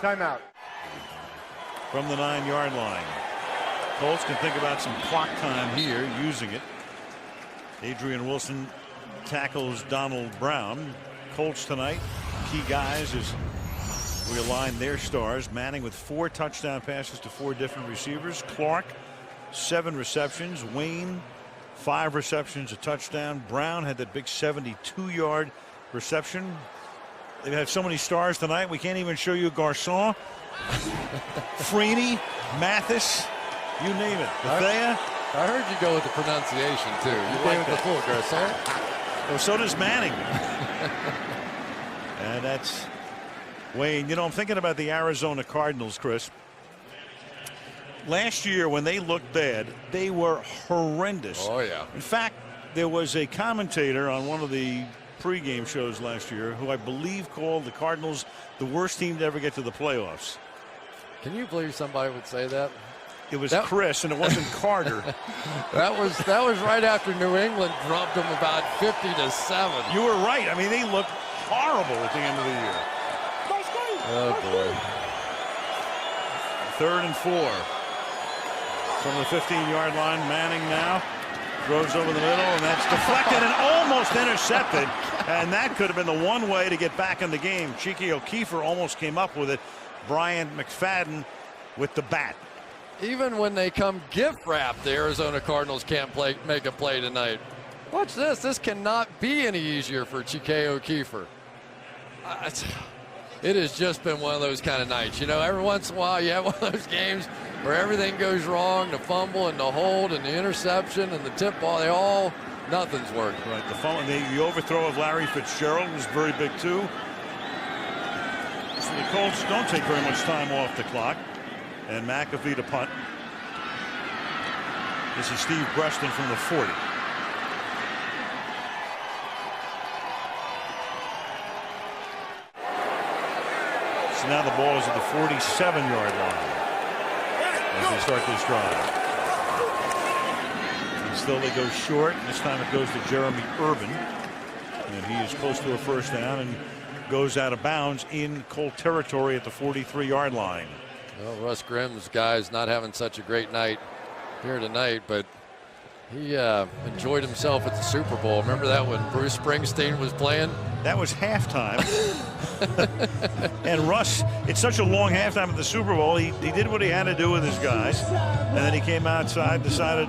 timeout. From the 9-yard line. Colts can think about some clock time here, using it. Adrian Wilson tackles Donald Brown. Colts tonight, key guys as we align their stars. Manning with 4 touchdown passes to 4 different receivers. Clark, 7 receptions. Wayne, 5 receptions, a touchdown. Brown had that big 72-yard reception. They've had so many stars tonight, we can't even show you Garcon, Freeney, Mathis, you name it. Bethea. I heard you go with the pronunciation, too. You like with the full Garcon. Well, so does Manning. And that's Wayne. You know, I'm thinking about the Arizona Cardinals, Chris. Last year, when they looked bad, they were horrendous. Oh, yeah. In fact, there was a commentator on one of the pregame shows last year who I believe called the Cardinals the worst team to ever get to the playoffs. Can you believe somebody would say that? It was Chris, and it wasn't Carter. That was right after New England dropped them about 50-7. You were right. I mean, they looked horrible at the end of the year. Oh, boy. 3rd and 4. From the 15-yard line, Manning now throws over the middle, and that's deflected and almost intercepted. And that could have been the one way to get back in the game. Cheeky O'Keefer almost came up with it. Brian McFadden with the bat. Even when they come gift wrapped, the Arizona Cardinals can't make a play tonight. Watch this. This cannot be any easier for Cheeky O'Keefer. It has just been one of those kind of nights. You know, every once in a while you have one of those games where everything goes wrong, the fumble and the hold and the interception and the tip ball, nothing's working. Right, the overthrow of Larry Fitzgerald was very big too. So the Colts don't take very much time off the clock. And McAfee to punt. This is Steve Breaston from the 40. So now the ball is at the 47-yard line as they start this drive. And still they go short. This time it goes to Jeremy Urban. And he is close to a first down and goes out of bounds in Colt territory at the 43-yard line. Well, Russ Grimm's guy's not having such a great night here tonight, but he enjoyed himself at the Super Bowl. Remember that when Bruce Springsteen was playing? That was halftime. And Russ, it's such a long halftime at the Super Bowl. He did what he had to do with his guys. And then he came outside, decided,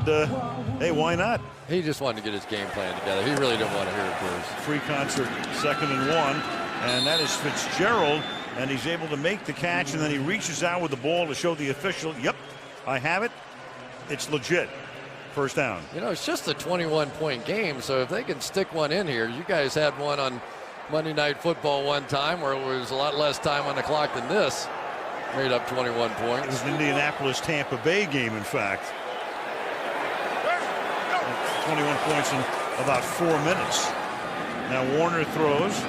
hey, why not? He just wanted to get his game plan together. He really didn't want to hear it, Bruce. Free concert, 2nd and 1. And that is Fitzgerald. And he's able to make the catch, and then he reaches out with the ball to show the official, yep, I have it. It's legit. First down. You know, it's just a 21-point game, so if they can stick one in here, you guys had one on Monday Night Football one time where it was a lot less time on the clock than this. Made up 21 points. It was an Indianapolis-Tampa Bay game, in fact. 21 points in about 4 minutes. Now Warner throws.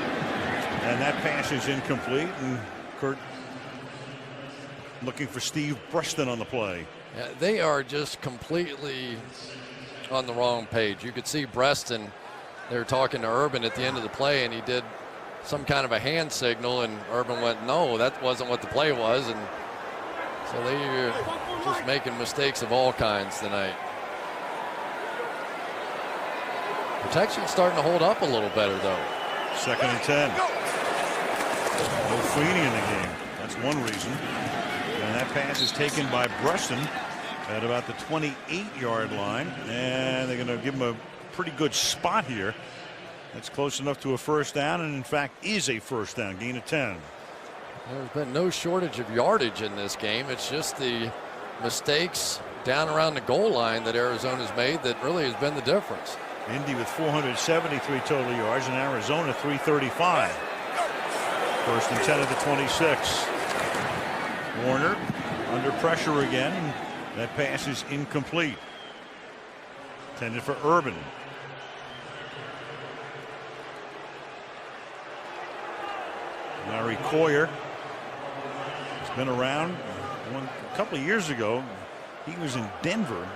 And that pass is incomplete, and Kurt looking for Steve Breaston on the play. Yeah, they are just completely on the wrong page. You could see Breaston, they were talking to Urban at the end of the play, and he did some kind of a hand signal, and Urban went, no, that wasn't what the play was. And so they're just making mistakes of all kinds tonight. Protection's starting to hold up a little better, though. 2nd and 10. No Freeney in the game. That's one reason. And that pass is taken by Breaston at about the 28-yard line. And they're going to give him a pretty good spot here. That's close enough to a first down, and in fact is a first down, gain of 10. There's been no shortage of yardage in this game. It's just the mistakes down around the goal line that Arizona's made that really has been the difference. Indy with 473 total yards, and Arizona 335. First and 10 at the 26. Warner under pressure again. That pass is incomplete. Intended for Urban. Larry Coyer has been around. A couple of years ago, he was in Denver,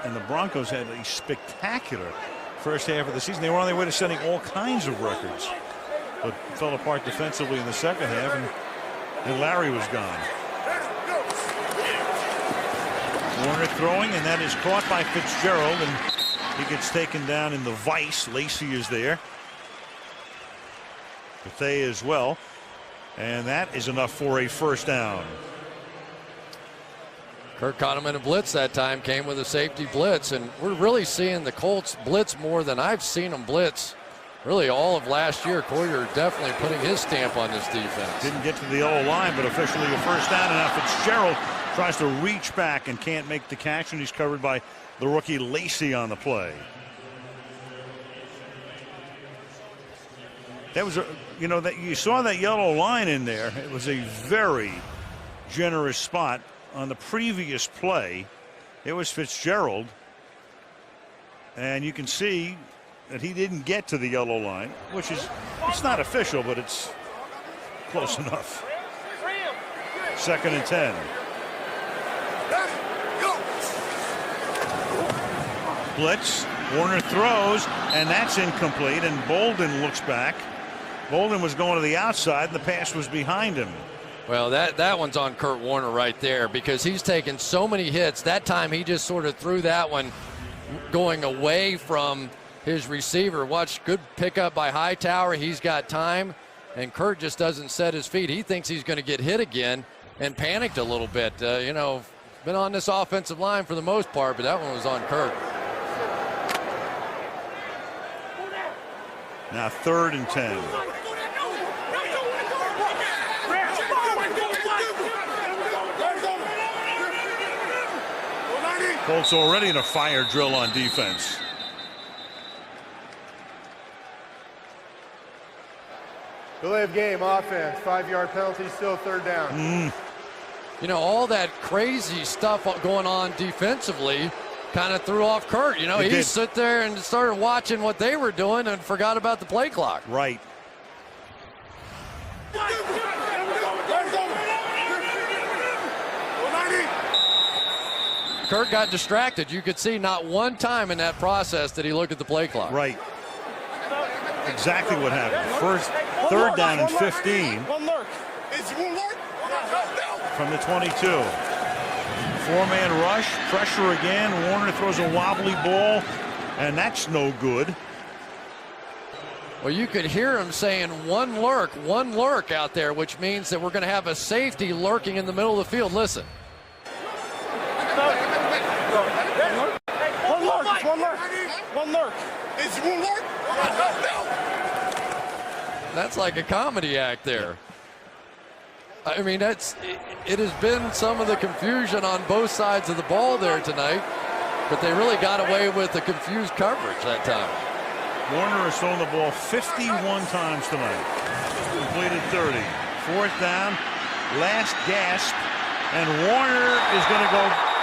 and the Broncos had a spectacular first half of the season. They were on their way to setting all kinds of records, but fell apart defensively in the second half, and Larry was gone. Warner throwing, and that is caught by Fitzgerald, and he gets taken down in the vice. Lacey is there. Bethea as well. And that is enough for a first down. Kirk caught him in a blitz that time, came with a safety blitz, and we're really seeing the Colts blitz more than I've seen them blitz really all of last year. Coyer definitely putting his stamp on this defense. Didn't get to the yellow line, but officially a first down, and now Fitzgerald tries to reach back and can't make the catch, and he's covered by the rookie Lacey on the play. That was, that you saw that yellow line in there. It was a very generous spot. On the previous play, it was Fitzgerald, and you can see that he didn't get to the yellow line, which is, it's not official, but it's close enough. Second and 10. Blitz, Warner throws, and that's incomplete, and Bolden looks back. Bolden was going to the outside, and the pass was behind him. Well, that one's on Kurt Warner right there, because he's taken so many hits. That time he just sort of threw that one going away from his receiver. Watch, good pickup by Hightower. He's got time, and Kurt just doesn't set his feet. He thinks he's going to get hit again and panicked a little bit. Been on this offensive line for the most part, but that one was on Kurt. Now third and 10. Colts already in a fire drill on defense. Delay of game offense, 5-yard penalty, still third down. All that crazy stuff going on defensively kind of threw off Kurt. He sit there and started watching what they were doing and forgot about the play clock. Right. Kurt got distracted. You could see not one time in that process did he look at the play clock. Right. Exactly what happened. Third down and 15. From the 22. Four-man rush, pressure again. Warner throws a wobbly ball, and that's no good. Well, you could hear him saying one lurk out there, which means that we're going to have a safety lurking in the middle of the field. Listen. One lurk. It's one lurk. That's like a comedy act there. I mean, it has been some of the confusion on both sides of the ball there tonight, but they really got away with the confused coverage that time. Warner has thrown the ball 51 times tonight. Completed 30. Fourth down, last gasp, and Warner is going to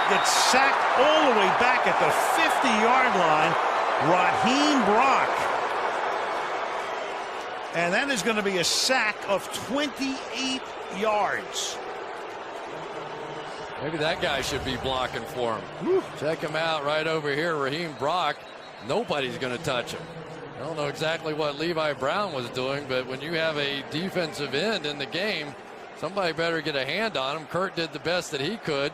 get sacked all the way back at the 50-yard line. Raheem Brock. And that is going to be a sack of 28 yards. Maybe that guy should be blocking for him. Whew. Check him out right over here, Raheem Brock. Nobody's going to touch him. I don't know exactly what Levi Brown was doing, but when you have a defensive end in the game, somebody better get a hand on him. Kurt did the best that he could.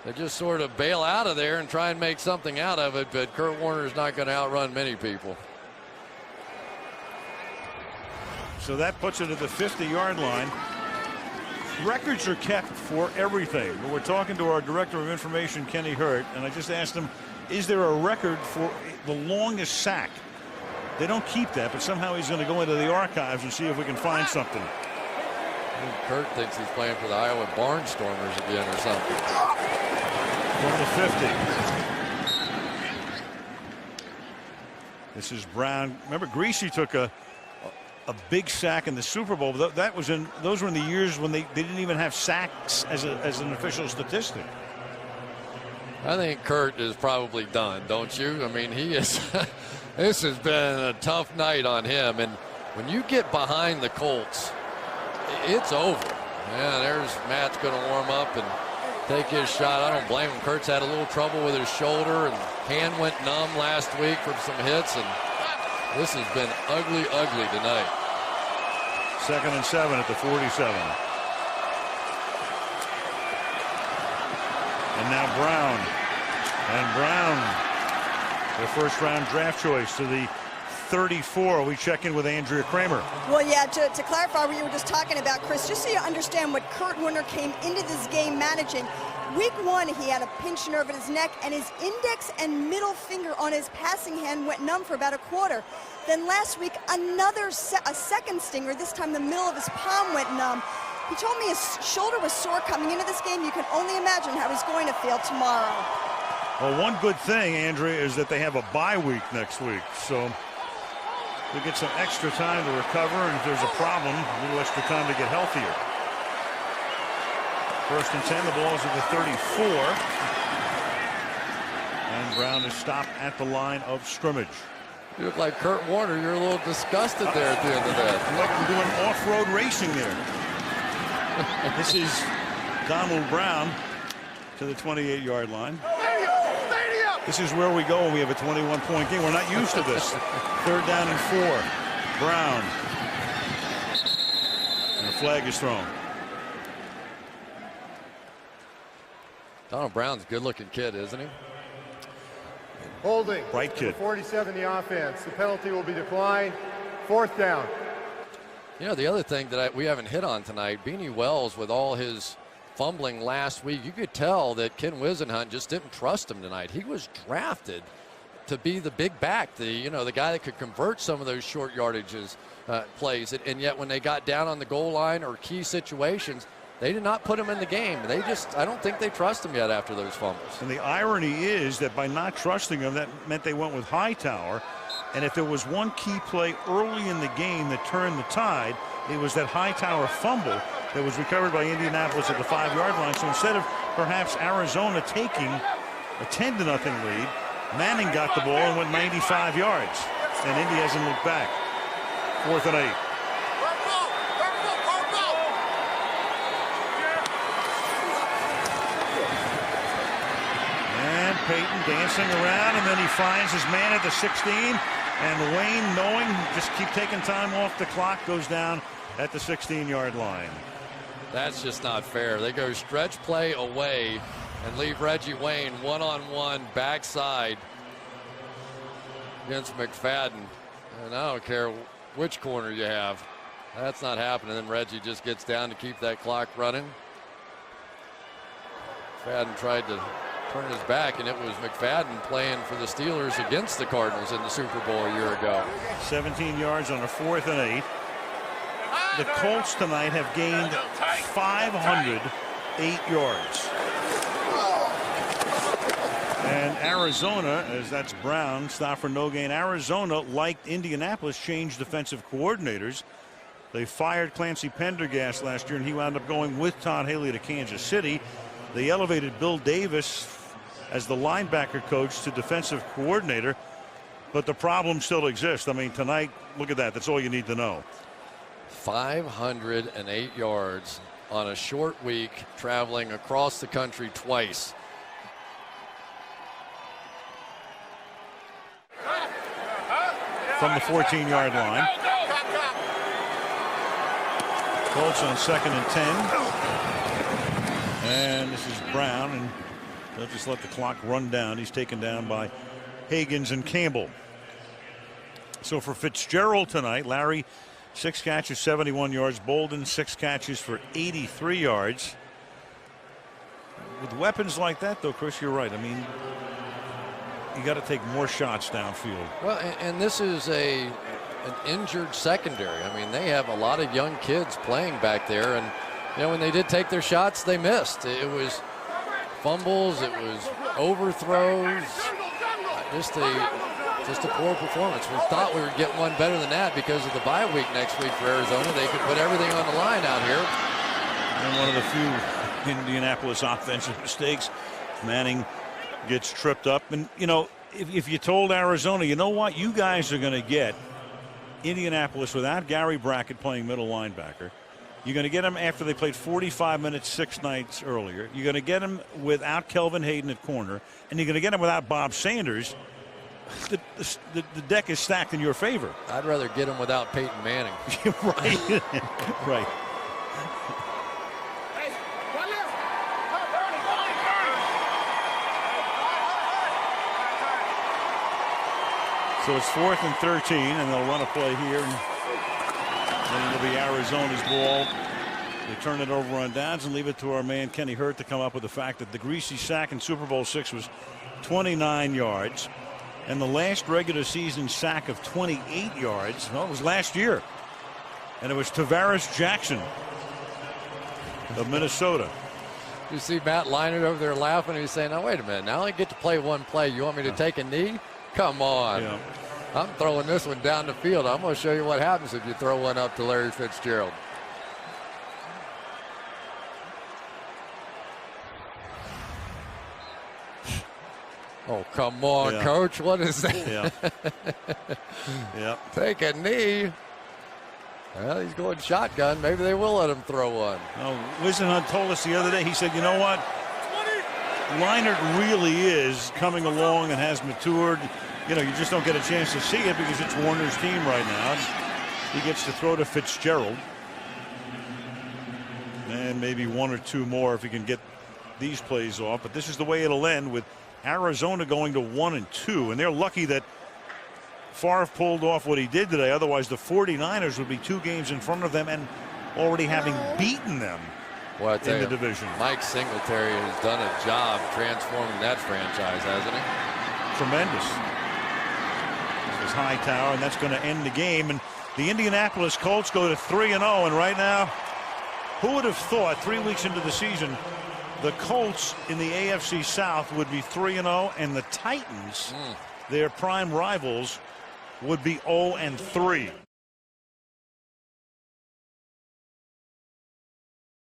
They just sort of bail out of there and try and make something out of it, but Kurt Warner is not going to outrun many people. So that puts it at the 50-yard line. Records are kept for everything. We're talking to our director of information, Kenny Hurt, and I just asked him, is there a record for the longest sack? They don't keep that, but somehow he's going to go into the archives and see if we can find something. Kurt thinks he's playing for the Iowa Barnstormers again or something. From the 50. This is Brown. Remember, Greasy took a big sack in the Super Bowl. Those were in the years when they didn't even have sacks as an official statistic. I think Kurt is probably done, don't you? I mean, he is. This has been a tough night on him, and when you get behind the Colts, it's over. Yeah, there's Matt's going to warm up and take his shot. I don't blame him. Kurt's had a little trouble with his shoulder, and hand went numb last week from some hits, and this has been ugly, ugly tonight. 2nd and 7 at the 47. And now Brown. And Brown, the first-round draft choice to the 34. We check in with Andrea Kramer. Well, yeah, to clarify what you were just talking about, Chris, just so you understand what Kurt Warner came into this game managing. Week 1, he had a pinched nerve in his neck, and his index and middle finger on his passing hand went numb for about a quarter. Then last week, a second stinger, this time the middle of his palm went numb. He told me his shoulder was sore coming into this game. You can only imagine how he's going to feel tomorrow. Well, one good thing, Andrea, is that they have a bye week next week. So we get some extra time to recover, and if there's a problem, a little extra time to get healthier. 1st and 10, the ball is at the 34. And Brown is stopped at the line of scrimmage. You look like Kurt Warner. You're a little disgusted there at the end of that. You like doing off-road racing there. This is Donald Brown to the 28-yard line. This is where we go when we have a 21-point game. We're not used to this. 3rd down and 4. Brown. And the flag is thrown. Donald Brown's a good-looking kid, isn't he? Holding. Bright kid. 47, the offense. The penalty will be declined. 4th down. You know, the other thing that we haven't hit on tonight, Beanie Wells, with all his fumbling last week, you could tell that Ken Wisenhunt just didn't trust him tonight. He was drafted to be the big back, the guy that could convert some of those short yardages plays. And yet when they got down on the goal line or key situations, they did not put him in the game. I don't think they trust him yet after those fumbles. And the irony is that by not trusting him, that meant they went with Hightower. And if there was one key play early in the game that turned the tide, it was that Hightower fumble that was recovered by Indianapolis at the 5-yard line. So instead of perhaps Arizona taking a 10-0 lead, Manning got the ball and went 95 yards. And Indy hasn't looked back. 4th and 8. And Peyton dancing around, and then he finds his man at the 16. And Wayne, knowing just keep taking time off the clock, goes down at the 16-yard line. That's just not fair. They go stretch play away and leave Reggie Wayne one-on-one backside against McFadden. And I don't care which corner you have. That's not happening. Then Reggie just gets down to keep that clock running. McFadden tried to turn his back, and it was McFadden playing for the Steelers against the Cardinals in the Super Bowl a year ago. 17 yards on a 4th and 8. The Colts tonight have gained 508 yards. And Arizona, as that's Brown, stop for no gain. Arizona, like Indianapolis, changed defensive coordinators. They fired Clancy Pendergast last year, and he wound up going with Todd Haley to Kansas City. They elevated Bill Davis as the linebacker coach to defensive coordinator, but the problem still exists. I mean, tonight, look at that. That's all you need to know. 508 yards on a short week, traveling across the country twice. From the 14-yard line. Colts on 2nd and 10. And this is Brown, and they'll just let the clock run down. He's taken down by Higgins and Campbell. So for Fitzgerald tonight, Larry, 6 catches, 71 yards. Bolden, 6 catches for 83 yards. With weapons like that, though, Chris, you're right. I mean, you got to take more shots downfield. Well, and this is a an injured secondary. I mean, they have a lot of young kids playing back there, and when they did take their shots, they missed. It was fumbles, it was overthrows, just a poor performance. We thought we were getting one better than that because of the bye week next week for Arizona. They could put everything on the line out here. And one of the few Indianapolis offensive mistakes. Manning gets tripped up. And, if you told Arizona, you know what, you guys are going to get Indianapolis without Gary Brackett playing middle linebacker. You're going to get them after they played 45 minutes 6 nights earlier. You're going to get them without Kelvin Hayden at corner. And you're going to get them without Bob Sanders. The deck is stacked in your favor. I'd rather get him without Peyton Manning. Right. Right. So it's 4th and 13, and they'll run a play here. And then it'll be Arizona's ball. They turn it over on downs and leave it to our man Kenny Hurt to come up with the fact that the greasy sack in Super Bowl VI was 29 yards. And the last regular season sack of 28 yards, well, it was last year. And it was Tavares Jackson of Minnesota. You see Matt Leinart over there laughing. He's saying, "Now wait a minute. Now I only get to play one play. You want me to take a knee? Come on. Yeah. I'm throwing this one down the field. I'm going to show you what happens if you throw one up to Larry Fitzgerald." Oh, come on, Coach. What is that? Yeah. Take a knee. Well, he's going shotgun. Maybe they will let him throw one. Oh, Wisenhunt told us the other day, he said, you know what? Leinart really is coming along and has matured. You just don't get a chance to see it because it's Warner's team right now. He gets to throw to Fitzgerald. And maybe one or two more if he can get these plays off. But this is the way it'll end with Arizona going to 1-2. And they're lucky that Favre pulled off what he did today. Otherwise, the 49ers would be 2 games in front of them and already having beaten them in the division. Mike Singletary has done a job transforming that franchise, hasn't he? Tremendous. This is Hightower, and that's going to end the game. And the Indianapolis Colts go to 3-0. And right now, who would have thought 3 weeks into the season the Colts in the AFC South would be 3-0, and the Titans, their prime rivals, would be 0-3.